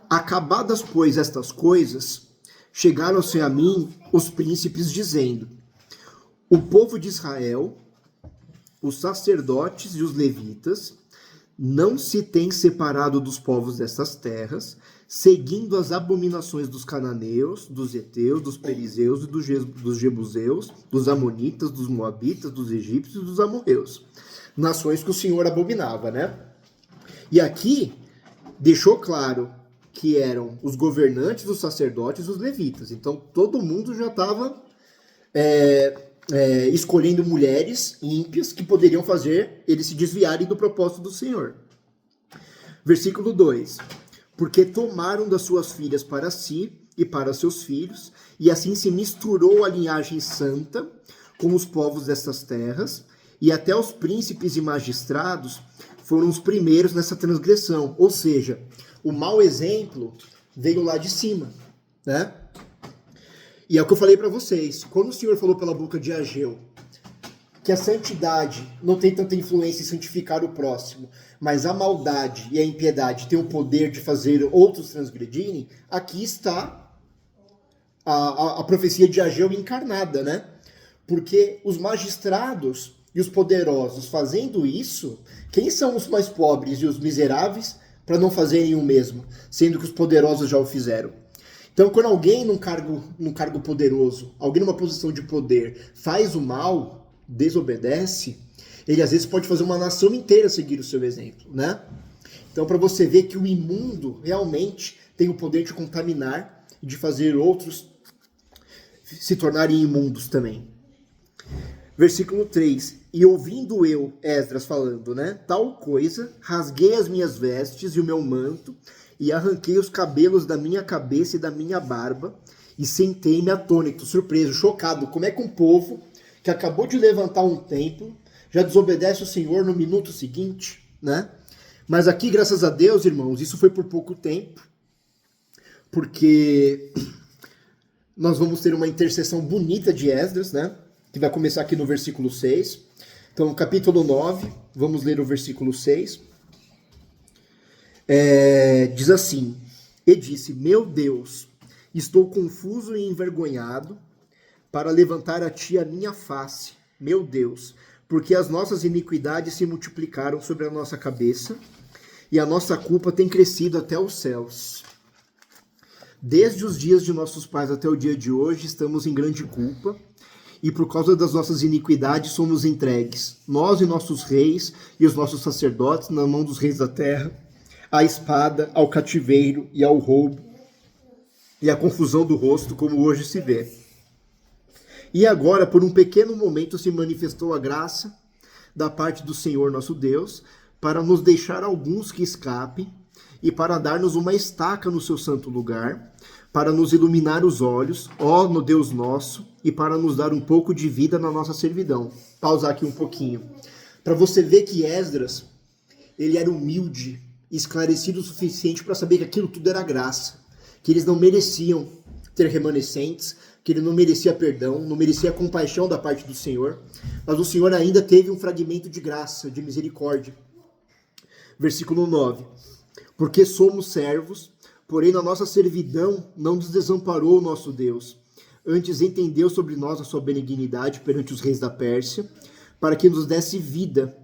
Acabadas, pois, estas coisas, chegaram-se a mim os príncipes, dizendo: O povo de Israel, os sacerdotes e os levitas, não se têm separado dos povos destas terras, seguindo as abominações dos cananeus, dos heteus, dos perizeus e dos jebuseus, dos amonitas, dos moabitas, dos egípcios e dos amorreus. Nações que o Senhor abominava, né? E aqui deixou claro que eram os governantes, os sacerdotes e os levitas. Então todo mundo já estava escolhendo mulheres ímpias que poderiam fazer eles se desviarem do propósito do Senhor. Versículo 2: Porque tomaram das suas filhas para si e para seus filhos, e assim se misturou a linhagem santa com os povos destas terras, e até os príncipes e magistrados foram os primeiros nessa transgressão. Ou seja, o mau exemplo veio lá de cima, né? E é o que eu falei para vocês. Quando o Senhor falou pela boca de Ageu que a santidade não tem tanta influência em santificar o próximo, mas a maldade e a impiedade têm o poder de fazer outros transgredirem, aqui está a profecia de Ageu encarnada, né? Porque os magistrados e os poderosos fazendo isso, quem são os mais pobres e os miseráveis para não fazerem o mesmo, sendo que os poderosos já o fizeram? Então, quando alguém num cargo poderoso, alguém numa posição de poder, faz o mal, desobedece, ele às vezes pode fazer uma nação inteira seguir o seu exemplo, né? Então, para você ver que o imundo realmente tem o poder de contaminar e de fazer outros se tornarem imundos também. Versículo 3: E ouvindo eu, Esdras falando, né? Tal coisa, rasguei as minhas vestes e o meu manto, e arranquei os cabelos da minha cabeça e da minha barba, e sentei-me atônito, surpreso, chocado. Como é que um povo que acabou de levantar um templo, já desobedece o Senhor no minuto seguinte, né? Mas aqui, graças a Deus, irmãos, isso foi por pouco tempo, porque nós vamos ter uma intercessão bonita de Esdras, né? Que vai começar aqui no versículo 6. Então, capítulo 9, vamos ler o versículo 6. Diz assim: E disse, meu Deus, estou confuso e envergonhado para levantar a ti a minha face, meu Deus, porque as nossas iniquidades se multiplicaram sobre a nossa cabeça e a nossa culpa tem crescido até os céus. Desde os dias de nossos pais até o dia de hoje, estamos em grande culpa, e por causa das nossas iniquidades somos entregues, nós e nossos reis e os nossos sacerdotes, na mão dos reis da terra, à espada, ao cativeiro e ao roubo, e à confusão do rosto, como hoje se vê. E agora, por um pequeno momento, se manifestou a graça da parte do Senhor nosso Deus, para nos deixar alguns que escapem, e para dar-nos uma estaca no seu santo lugar, para nos iluminar os olhos, ó no Deus nosso, e para nos dar um pouco de vida na nossa servidão. Pausar aqui um pouquinho. Para você ver que Esdras, ele era humilde, esclarecido o suficiente para saber que aquilo tudo era graça, que eles não mereciam ter remanescentes, que ele não merecia perdão, não merecia compaixão da parte do Senhor, mas o Senhor ainda teve um fragmento de graça, de misericórdia. Versículo 9. Porque somos servos, porém na nossa servidão não nos desamparou o nosso Deus. Antes entendeu sobre nós a sua benignidade perante os reis da Pérsia, para que nos desse vida,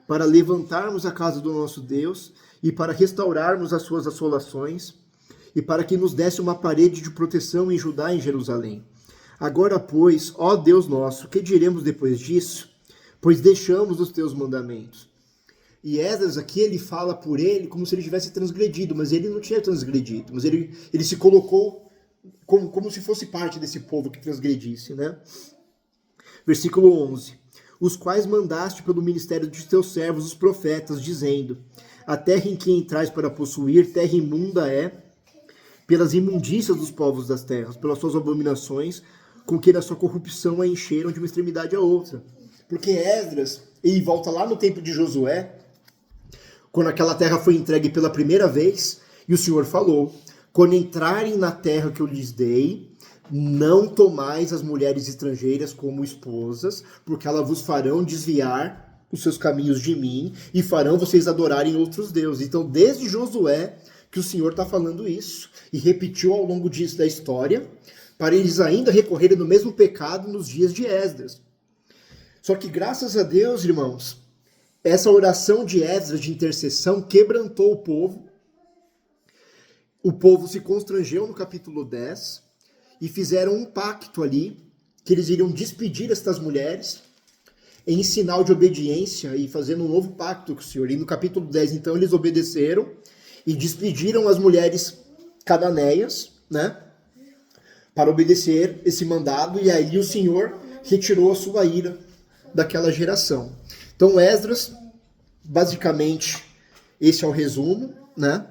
para levantarmos a casa do nosso Deus e para restaurarmos as suas assolações, e para que nos desse uma parede de proteção em Judá e em Jerusalém. Agora, pois, ó Deus nosso, que diremos depois disso? Pois deixamos os teus mandamentos. E Esdras aqui, ele fala por ele como se ele tivesse transgredido, mas ele não tinha transgredido, mas ele se colocou como se fosse parte desse povo que transgredisse, né? Versículo 11. Os quais mandaste pelo ministério de teus servos, os profetas, dizendo: a terra em que entrais para possuir, terra imunda é, pelas imundícias dos povos das terras, pelas suas abominações, com que na sua corrupção a encheram de uma extremidade a outra. Porque Esdras, ele volta lá no tempo de Josué, quando aquela terra foi entregue pela primeira vez, e o Senhor falou: quando entrarem na terra que eu lhes dei, não tomais as mulheres estrangeiras como esposas, porque elas vos farão desviar os seus caminhos de mim, e farão vocês adorarem outros deuses. Então, desde Josué, que o Senhor está falando isso, e repetiu ao longo da história, para eles ainda recorrerem no mesmo pecado nos dias de Esdras. Só que graças a Deus, irmãos, essa oração de Esdras de intercessão quebrantou o povo. O povo se constrangeu no capítulo 10 e fizeram um pacto ali, que eles iriam despedir estas mulheres em sinal de obediência e fazendo um novo pacto com o Senhor. E no capítulo 10, então, eles obedeceram e despediram as mulheres cananeias, né, para obedecer esse mandado, e aí o Senhor retirou a sua ira daquela geração. Então, Esdras, basicamente, esse é o resumo, né?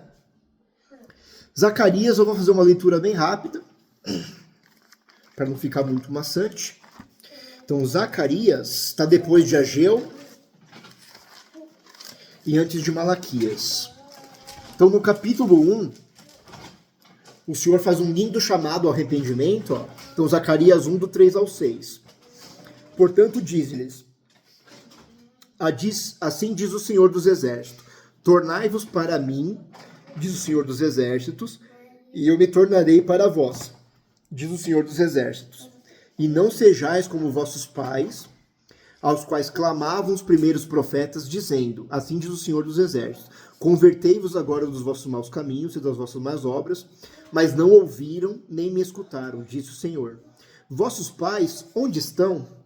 Zacarias, eu vou fazer uma leitura bem rápida, para não ficar muito maçante. Então, Zacarias está depois de Ageu e antes de Malaquias. Então, no capítulo 1, o Senhor faz um lindo chamado ao arrependimento. Ó. Então, Zacarias 1, do 3 ao 6. Portanto, diz-lhes: assim diz o Senhor dos Exércitos: tornai-vos para mim, diz o Senhor dos Exércitos, e eu me tornarei para vós, diz o Senhor dos Exércitos. E não sejais como vossos pais, aos quais clamavam os primeiros profetas, dizendo: assim diz o Senhor dos Exércitos: convertei-vos agora dos vossos maus caminhos e das vossas más obras, mas não ouviram nem me escutaram, disse o Senhor. Vossos pais, onde estão?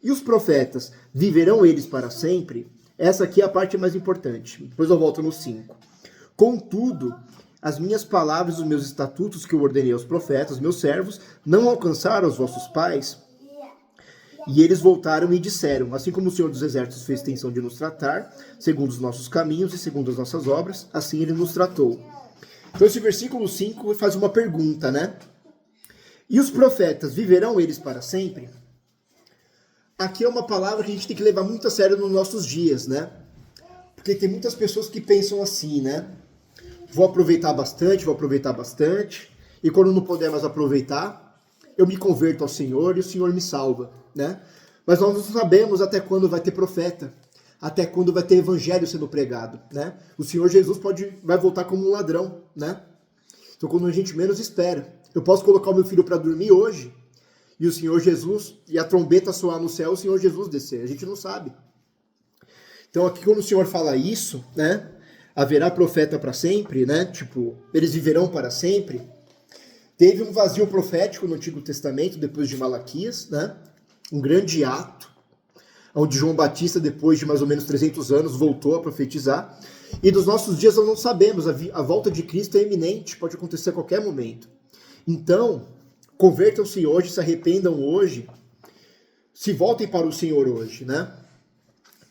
E os profetas, viverão eles para sempre? Essa aqui é a parte mais importante. Depois eu volto no 5. Contudo, as minhas palavras e os meus estatutos que eu ordenei aos profetas, meus servos, não alcançaram os vossos pais? E eles voltaram e disseram: assim como o Senhor dos Exércitos fez extensão de nos tratar, segundo os nossos caminhos e segundo as nossas obras, assim ele nos tratou. Então esse versículo 5 faz uma pergunta, né? E os profetas, viverão eles para sempre? aqui é uma palavra que a gente tem que levar muito a sério nos nossos dias, né? Porque tem muitas pessoas que pensam assim, né? Vou aproveitar bastante, e quando não puder mais aproveitar, eu me converto ao Senhor e o Senhor me salva, né? Mas nós não sabemos até quando vai ter profeta, até quando vai ter evangelho sendo pregado, né? O Senhor Jesus vai voltar como um ladrão, né? Então quando a gente menos espera. Eu posso colocar o meu filho para dormir hoje, e o Senhor Jesus, e a trombeta soar no céu, o Senhor Jesus descer. A gente não sabe. Então aqui quando o Senhor fala isso, né? Haverá profeta para sempre, né? Tipo, eles viverão para sempre. Teve um vazio profético no Antigo Testamento, depois de Malaquias, né? Um grande ato, onde João Batista, depois de mais ou menos 300 anos, voltou a profetizar. E dos nossos dias nós não sabemos, a volta de Cristo é iminente, pode acontecer a qualquer momento. Então, convertam-se hoje, se arrependam hoje, se voltem para o Senhor hoje, né?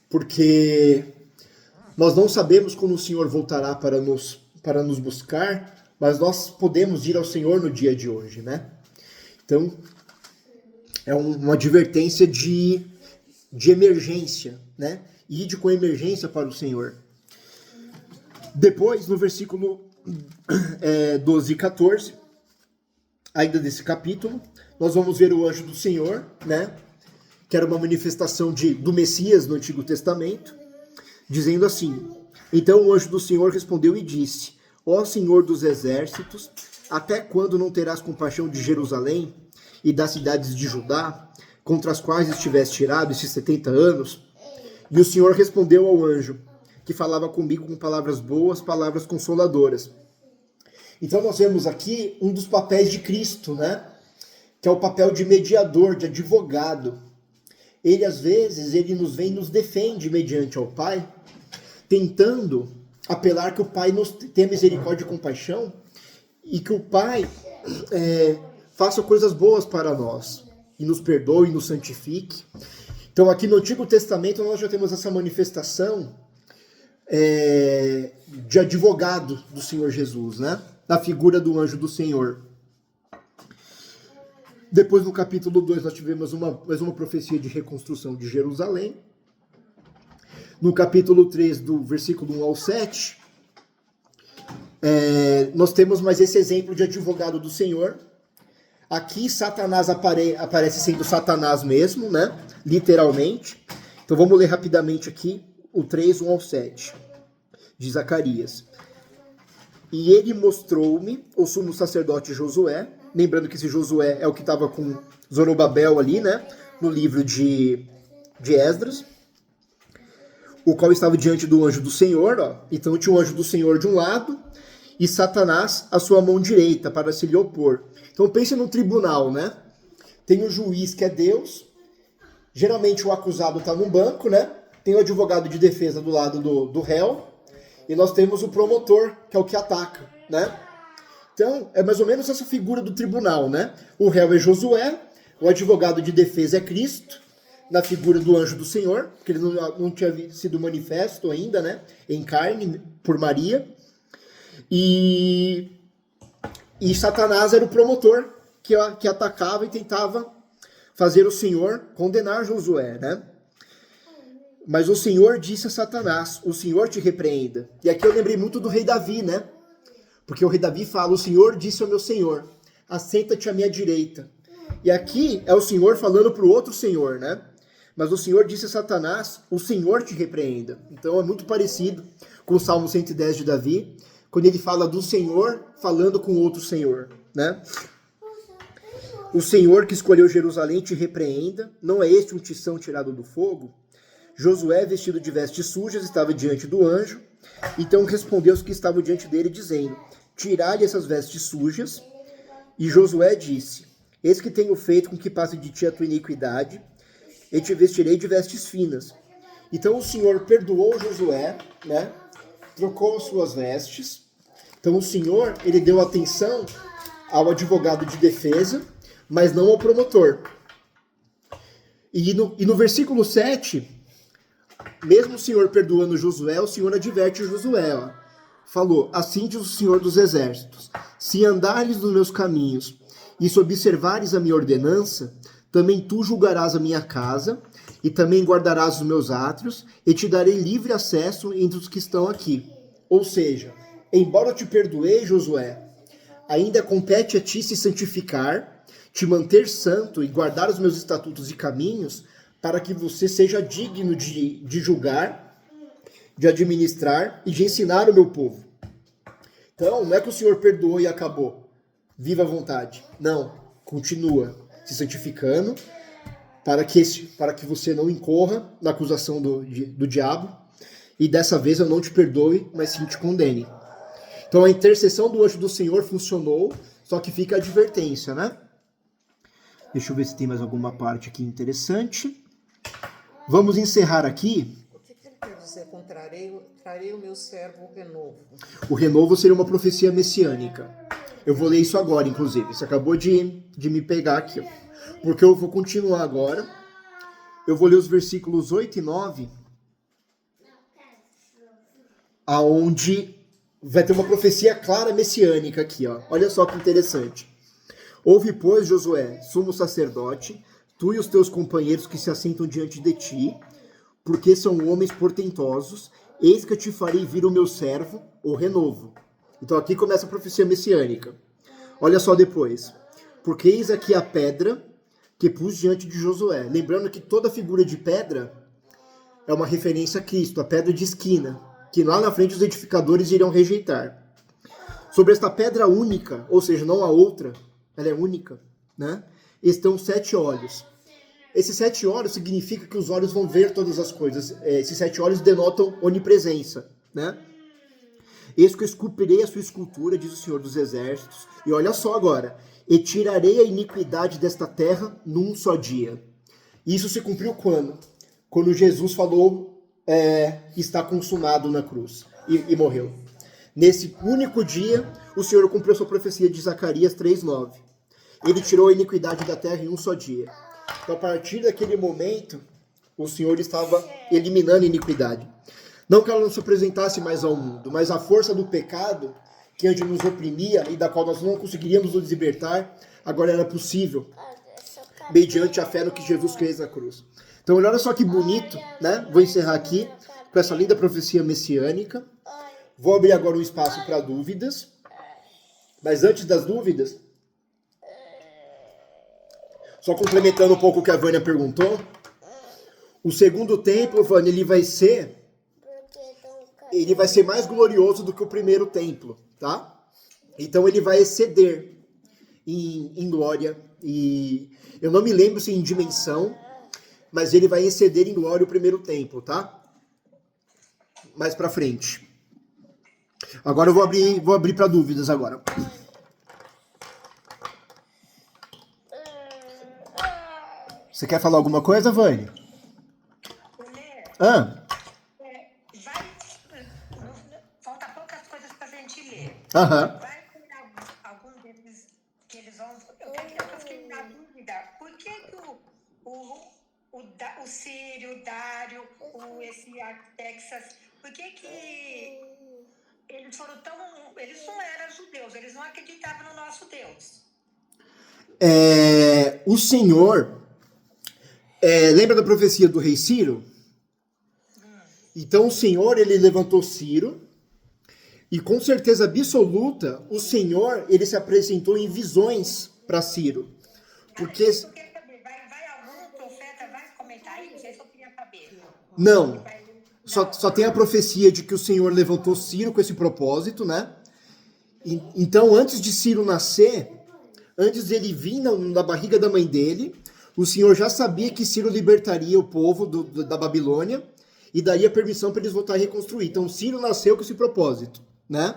Porque nós não sabemos quando o Senhor voltará para nos buscar, mas nós podemos ir ao Senhor no dia de hoje, né? Então, é uma advertência de emergência, né? Ide com emergência para o Senhor. Depois, no versículo 12 e 14, ainda desse capítulo, nós vamos ver o anjo do Senhor, né? Que era uma manifestação do Messias no Antigo Testamento, dizendo assim: então o anjo do Senhor respondeu e disse: ó Senhor dos exércitos, até quando não terás compaixão de Jerusalém e das cidades de Judá, contra as quais estiveste tirado esses 70 anos? E o Senhor respondeu ao anjo, que falava comigo com palavras boas, palavras consoladoras. Então nós vemos aqui um dos papéis de Cristo, né? Que é o papel de mediador, de advogado. Ele, às vezes, ele nos vem e nos defende mediante ao Pai, tentando apelar que o Pai tenha misericórdia e compaixão, e que o Pai faça coisas boas para nós, e nos perdoe, e nos santifique. Então aqui no Antigo Testamento nós já temos essa manifestação de advogado do Senhor Jesus, né? Na figura do anjo do Senhor. Depois no capítulo 2 nós tivemos mais uma profecia de reconstrução de Jerusalém. No capítulo 3, do versículo 1 ao 7, nós temos mais esse exemplo de advogado do Senhor. Aqui Satanás aparece sendo Satanás mesmo, né? Literalmente. Então vamos ler rapidamente aqui o 3, 1 ao 7, de Zacarias. E ele mostrou-me o sumo sacerdote Josué, lembrando que esse Josué é o que estava com Zorobabel ali, né? No livro de Esdras, o qual estava diante do anjo do Senhor, ó. Então tinha o anjo do Senhor de um lado e Satanás à sua mão direita para se lhe opor. Então pense num tribunal, né? Tem o juiz que é Deus, geralmente o acusado está num banco, né? Tem o advogado de defesa do lado do réu, e nós temos o promotor, que é o que ataca, né? Então, é mais ou menos essa figura do tribunal, né? O réu é Josué, o advogado de defesa é Cristo, na figura do anjo do Senhor, porque ele não tinha sido manifesto ainda, né? Em carne, por Maria. E Satanás era o promotor que atacava e tentava fazer o Senhor condenar Josué, né? Mas o Senhor disse a Satanás: o Senhor te repreenda. E aqui eu lembrei muito do rei Davi, né? Porque o rei Davi fala: o Senhor disse ao meu Senhor: assenta-te à minha direita. E aqui é o Senhor falando para o outro Senhor, né? Mas o Senhor disse a Satanás: o Senhor te repreenda. Então é muito parecido com o Salmo 110 de Davi, quando ele fala do Senhor falando com outro Senhor, né? O Senhor que escolheu Jerusalém te repreenda. Não é este um tição tirado do fogo? Josué, vestido de vestes sujas, estava diante do anjo. Então respondeu os que estavam diante dele, dizendo: tirai-lhe essas vestes sujas. E Josué disse: eis que tenho feito com que passe de ti a tua iniquidade, e te vestirei de vestes finas. Então o Senhor perdoou Josué, né? Trocou as suas vestes. Então o Senhor, ele deu atenção ao advogado de defesa, mas não ao promotor. E no versículo 7, mesmo o Senhor perdoando Josué, o Senhor adverte Josué, ó. Falou: assim diz o Senhor dos exércitos: se andares nos meus caminhos e se observares a minha ordenança, também tu julgarás a minha casa, e também guardarás os meus átrios, e te darei livre acesso entre os que estão aqui. Ou seja, embora eu te perdoei, Josué, ainda compete a ti se santificar, te manter santo e guardar os meus estatutos e caminhos, para que você seja digno de julgar, de administrar e de ensinar o meu povo. Então, não é que o Senhor perdoou e acabou. Viva a vontade. Não, continua se santificando, para que você não incorra na acusação do diabo, e dessa vez eu não te perdoe, mas sim te condene. Então a intercessão do anjo do Senhor funcionou, só que fica a advertência, né? Deixa eu ver se tem mais alguma parte aqui interessante. Vamos encerrar aqui. O que ele quer dizer com trarei o meu servo renovo? O renovo seria uma profecia messiânica. Eu vou ler isso agora, inclusive. Você acabou de me pegar aqui, ó. Porque eu vou continuar agora. Eu vou ler os versículos 8 e 9, aonde vai ter uma profecia clara messiânica aqui, ó. Olha só que interessante. Ouve, pois, Josué, sumo sacerdote, tu e os teus companheiros que se assentam diante de ti, porque são homens portentosos, eis que eu te farei vir o meu servo, o renovo. Então aqui começa a profecia messiânica. Olha só depois. Porque eis aqui a pedra que pus diante de Josué. Lembrando que toda figura de pedra é uma referência a Cristo, a pedra de esquina, que lá na frente os edificadores irão rejeitar. Sobre esta pedra única, ou seja, não a outra, ela é única, né? Estão 7 olhos. Esses 7 olhos significa que os olhos vão ver todas as coisas. Esses 7 olhos denotam onipresença, né? Eis que eu esculpirei a sua escultura, diz o Senhor dos Exércitos. E olha só agora. E tirarei a iniquidade desta terra num só dia. Isso se cumpriu quando? Quando Jesus falou, está consumado na cruz. E morreu. Nesse único dia, o Senhor cumpriu sua profecia de Zacarias 3:9. Ele tirou a iniquidade da terra em um só dia. Então, a partir daquele momento, o Senhor estava eliminando a iniquidade. Não que ela não se apresentasse mais ao mundo, mas a força do pecado, que antes nos oprimia e da qual nós não conseguiríamos nos libertar, agora era possível, mediante a fé no que Jesus fez na cruz. Então, olha só que bonito, né? Vou encerrar aqui com essa linda profecia messiânica. Vou abrir agora um espaço para dúvidas. Mas antes das dúvidas, só complementando um pouco o que a Vânia perguntou, o segundo templo, Vânia, ele vai ser mais glorioso do que o primeiro templo, tá? Então ele vai exceder em glória, e eu não me lembro se em dimensão, mas ele vai exceder em glória o primeiro templo, tá? Mais pra frente. Agora eu vou abrir para dúvidas agora. Você quer falar alguma coisa, Vânia? Falta poucas coisas para a gente ler. Aham. Vai ter algum desses que eles vão. Eu fiquei na dúvida. Por que o Sírio, o Dário, esse Artaxerxes, por que eles foram tão. Eles não eram judeus, eles não acreditavam no nosso Deus. O Senhor. Lembra da profecia do rei Ciro? Então o Senhor, ele levantou Ciro, e com certeza absoluta, o Senhor, ele se apresentou em visões para Ciro. Porque... Vai algum profeta, vai comentar isso? Isso eu queria saber. Não. Só tem a profecia de que o Senhor levantou Ciro com esse propósito, né? Então, antes de Ciro nascer, antes dele vir na barriga da mãe dele, o Senhor já sabia que Ciro libertaria o povo da Babilônia e daria permissão para eles voltarem a reconstruir. Então, Ciro nasceu com esse propósito, né?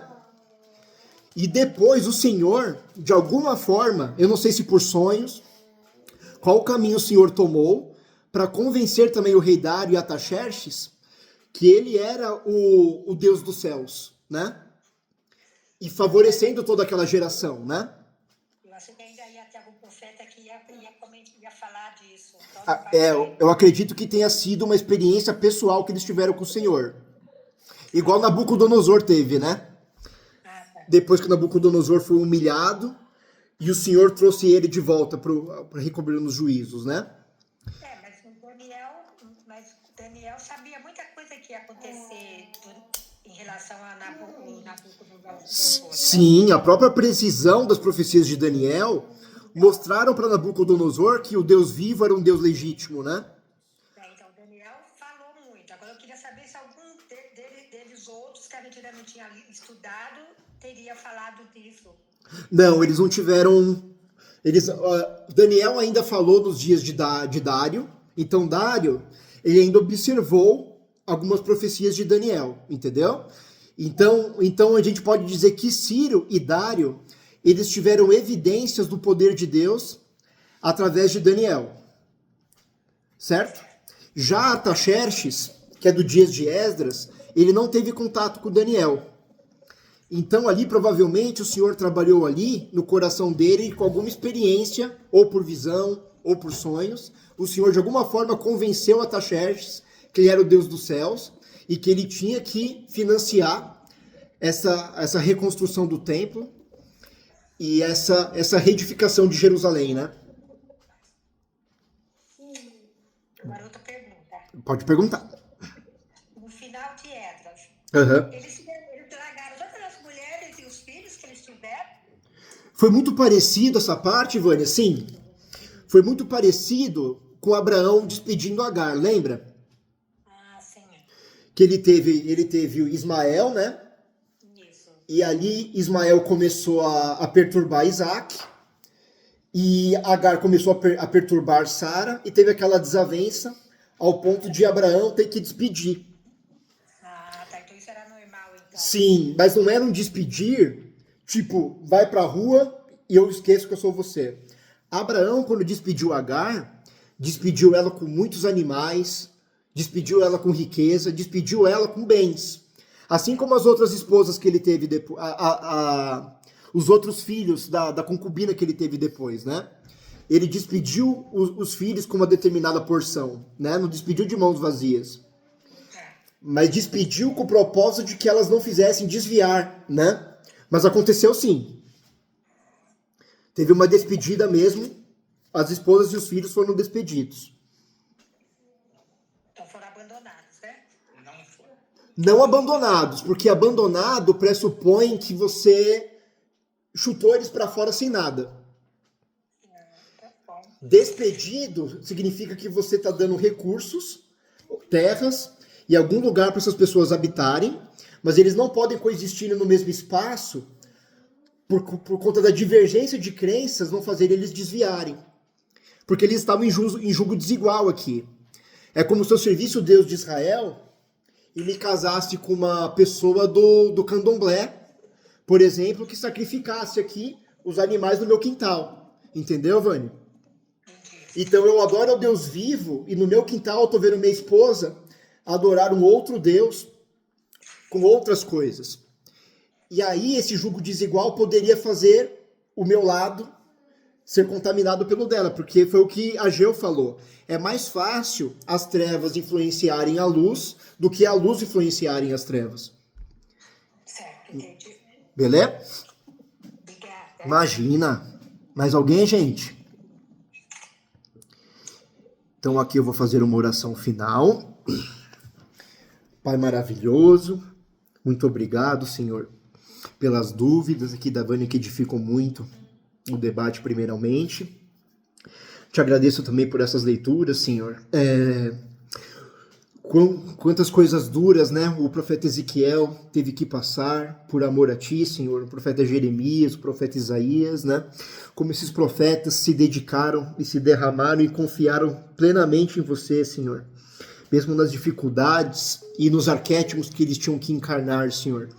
E depois o Senhor, de alguma forma, eu não sei se por sonhos, qual caminho o Senhor tomou para convencer também o rei Dário e Artaxerxes que ele era o Deus dos céus, né? E favorecendo toda aquela geração, né? Eu acho que ainda ia ter algum profeta que ia falar disso. Então, eu acredito que tenha sido uma experiência pessoal que eles tiveram com o Senhor. Igual Nabucodonosor teve, né? Depois que Nabucodonosor foi humilhado, E o Senhor trouxe ele de volta para recobrir nos juízos, né? Mas Daniel sabia muita coisa que ia acontecer em relação a Nabucodonosor. Sim, a própria precisão das profecias de Daniel mostraram para Nabucodonosor que o Deus vivo era um Deus legítimo, né? Então, Daniel falou muito. Agora, eu queria saber se algum deles outros que a gente ainda não tinha estudado teria falado disso. Não, eles não tiveram... Daniel ainda falou nos dias de Dário. Então, Dário, ele ainda observou algumas profecias de Daniel, entendeu? Então a gente pode dizer que Ciro e Dário, eles tiveram evidências do poder de Deus através de Daniel. Certo? Já Artaxerxes, que é do dias de Esdras, ele não teve contato com Daniel. Então ali provavelmente o Senhor trabalhou ali no coração dele com alguma experiência, ou por visão, ou por sonhos. O Senhor de alguma forma convenceu Artaxerxes que ele era o Deus dos céus e que ele tinha que financiar essa reconstrução do templo e essa reedificação de Jerusalém, né? Agora outra pergunta. Pode perguntar. No final de Esdras, Uhum. eles largaram todas as mulheres e os filhos que eles tiveram? Foi muito parecido essa parte, Vânia? Sim. Foi muito parecido com Abraão despedindo Agar, lembra? Ah, sim. Que ele teve o Ismael, né? Isso. E ali Ismael começou a perturbar Isaac. E Agar começou a perturbar Sara. E teve aquela desavença ao ponto de Abraão ter que despedir. Ah, tá. Então isso era normal, então. Sim, mas não era um despedir, tipo, vai pra rua e eu esqueço que eu sou você. Abraão, quando despediu Agar, despediu ela com muitos animais, despediu ela com riqueza, despediu ela com bens. Assim como as outras esposas que ele teve depois, os outros filhos da concubina que ele teve depois, né? Ele despediu os filhos com uma determinada porção, né? Não despediu de mãos vazias. Mas despediu com o propósito de que elas não fizessem desviar, né? Mas aconteceu sim. Teve uma despedida mesmo, as esposas e os filhos foram despedidos. Então foram abandonados, né? Não foram. Não abandonados, porque abandonado pressupõe que você chutou eles para fora sem nada. Tá bom. Despedido significa que você está dando recursos, terras e algum lugar para essas pessoas habitarem, mas eles não podem coexistir no mesmo espaço por conta da divergência de crenças, não fazer eles desviarem. Porque eles estavam em julgo desigual aqui. É como se eu servisse o Deus de Israel e me casasse com uma pessoa do candomblé, por exemplo, que sacrificasse aqui os animais no meu quintal. Entendeu, Vânia? Então eu adoro o Deus vivo e no meu quintal eu tô vendo minha esposa adorar um outro Deus com outras coisas. E aí esse julgo desigual poderia fazer o meu lado ser contaminado pelo dela, porque foi o que Ageu falou. É mais fácil as trevas influenciarem a luz do que a luz influenciarem as trevas. Certo, entendi. Beleza? Obrigada. Imagina. Mais alguém, gente? Então aqui eu vou fazer uma oração final. Pai maravilhoso, muito obrigado, Senhor, pelas dúvidas aqui da Vânia que edificam muito o debate primeiramente. Te agradeço também por essas leituras, Senhor. Quantas coisas duras, né? O profeta Ezequiel teve que passar por amor a Ti, Senhor. O profeta Jeremias, o profeta Isaías, né? Como esses profetas se dedicaram e se derramaram e confiaram plenamente em Você, Senhor. Mesmo nas dificuldades e nos arquétipos que eles tinham que encarnar, Senhor.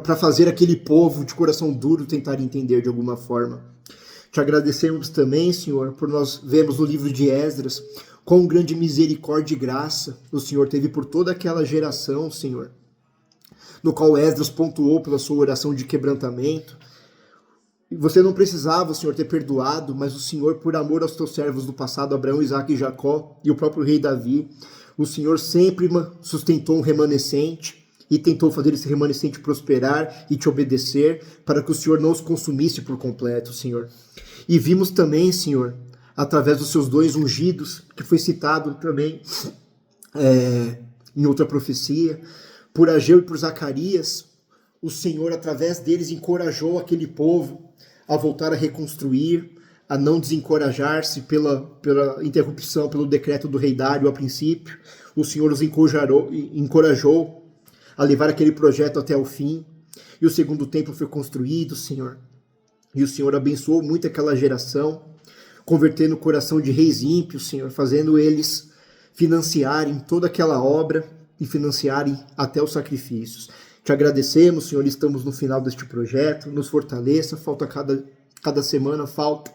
Para fazer aquele povo de coração duro tentar entender de alguma forma. Te agradecemos também, Senhor, por nós vermos no livro de Esdras quão grande misericórdia e graça o Senhor teve por toda aquela geração, Senhor, no qual Esdras pontuou pela sua oração de quebrantamento. Você não precisava, Senhor, ter perdoado, mas o Senhor, por amor aos teus servos do passado, Abraão, Isaque e Jacó, e o próprio rei Davi, o Senhor sempre sustentou um remanescente e tentou fazer esse remanescente prosperar e te obedecer, para que o Senhor não os consumisse por completo, Senhor. E vimos também, Senhor, através dos seus 2 ungidos, que foi citado também em outra profecia, por Ageu e por Zacarias, o Senhor, através deles, encorajou aquele povo a voltar a reconstruir, a não desencorajar-se pela interrupção, pelo decreto do rei Dário a princípio. O Senhor os encorajou a levar aquele projeto até o fim. E o segundo templo foi construído, Senhor. E o Senhor abençoou muito aquela geração, convertendo o coração de reis ímpios, Senhor, fazendo eles financiarem toda aquela obra e financiarem até os sacrifícios. Te agradecemos, Senhor, estamos no final deste projeto, nos fortaleça, falta cada semana, falta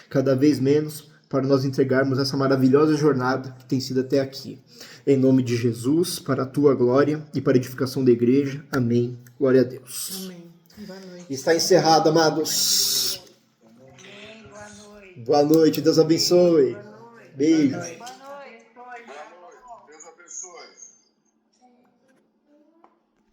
cada vez menos para nós entregarmos essa maravilhosa jornada que tem sido até aqui. Em nome de Jesus, para a tua glória e para a edificação da igreja. Amém. Glória a Deus. Amém. Boa noite. Está encerrado, amados. Amém. Boa noite. Boa noite, Deus abençoe. Beijo. Boa noite.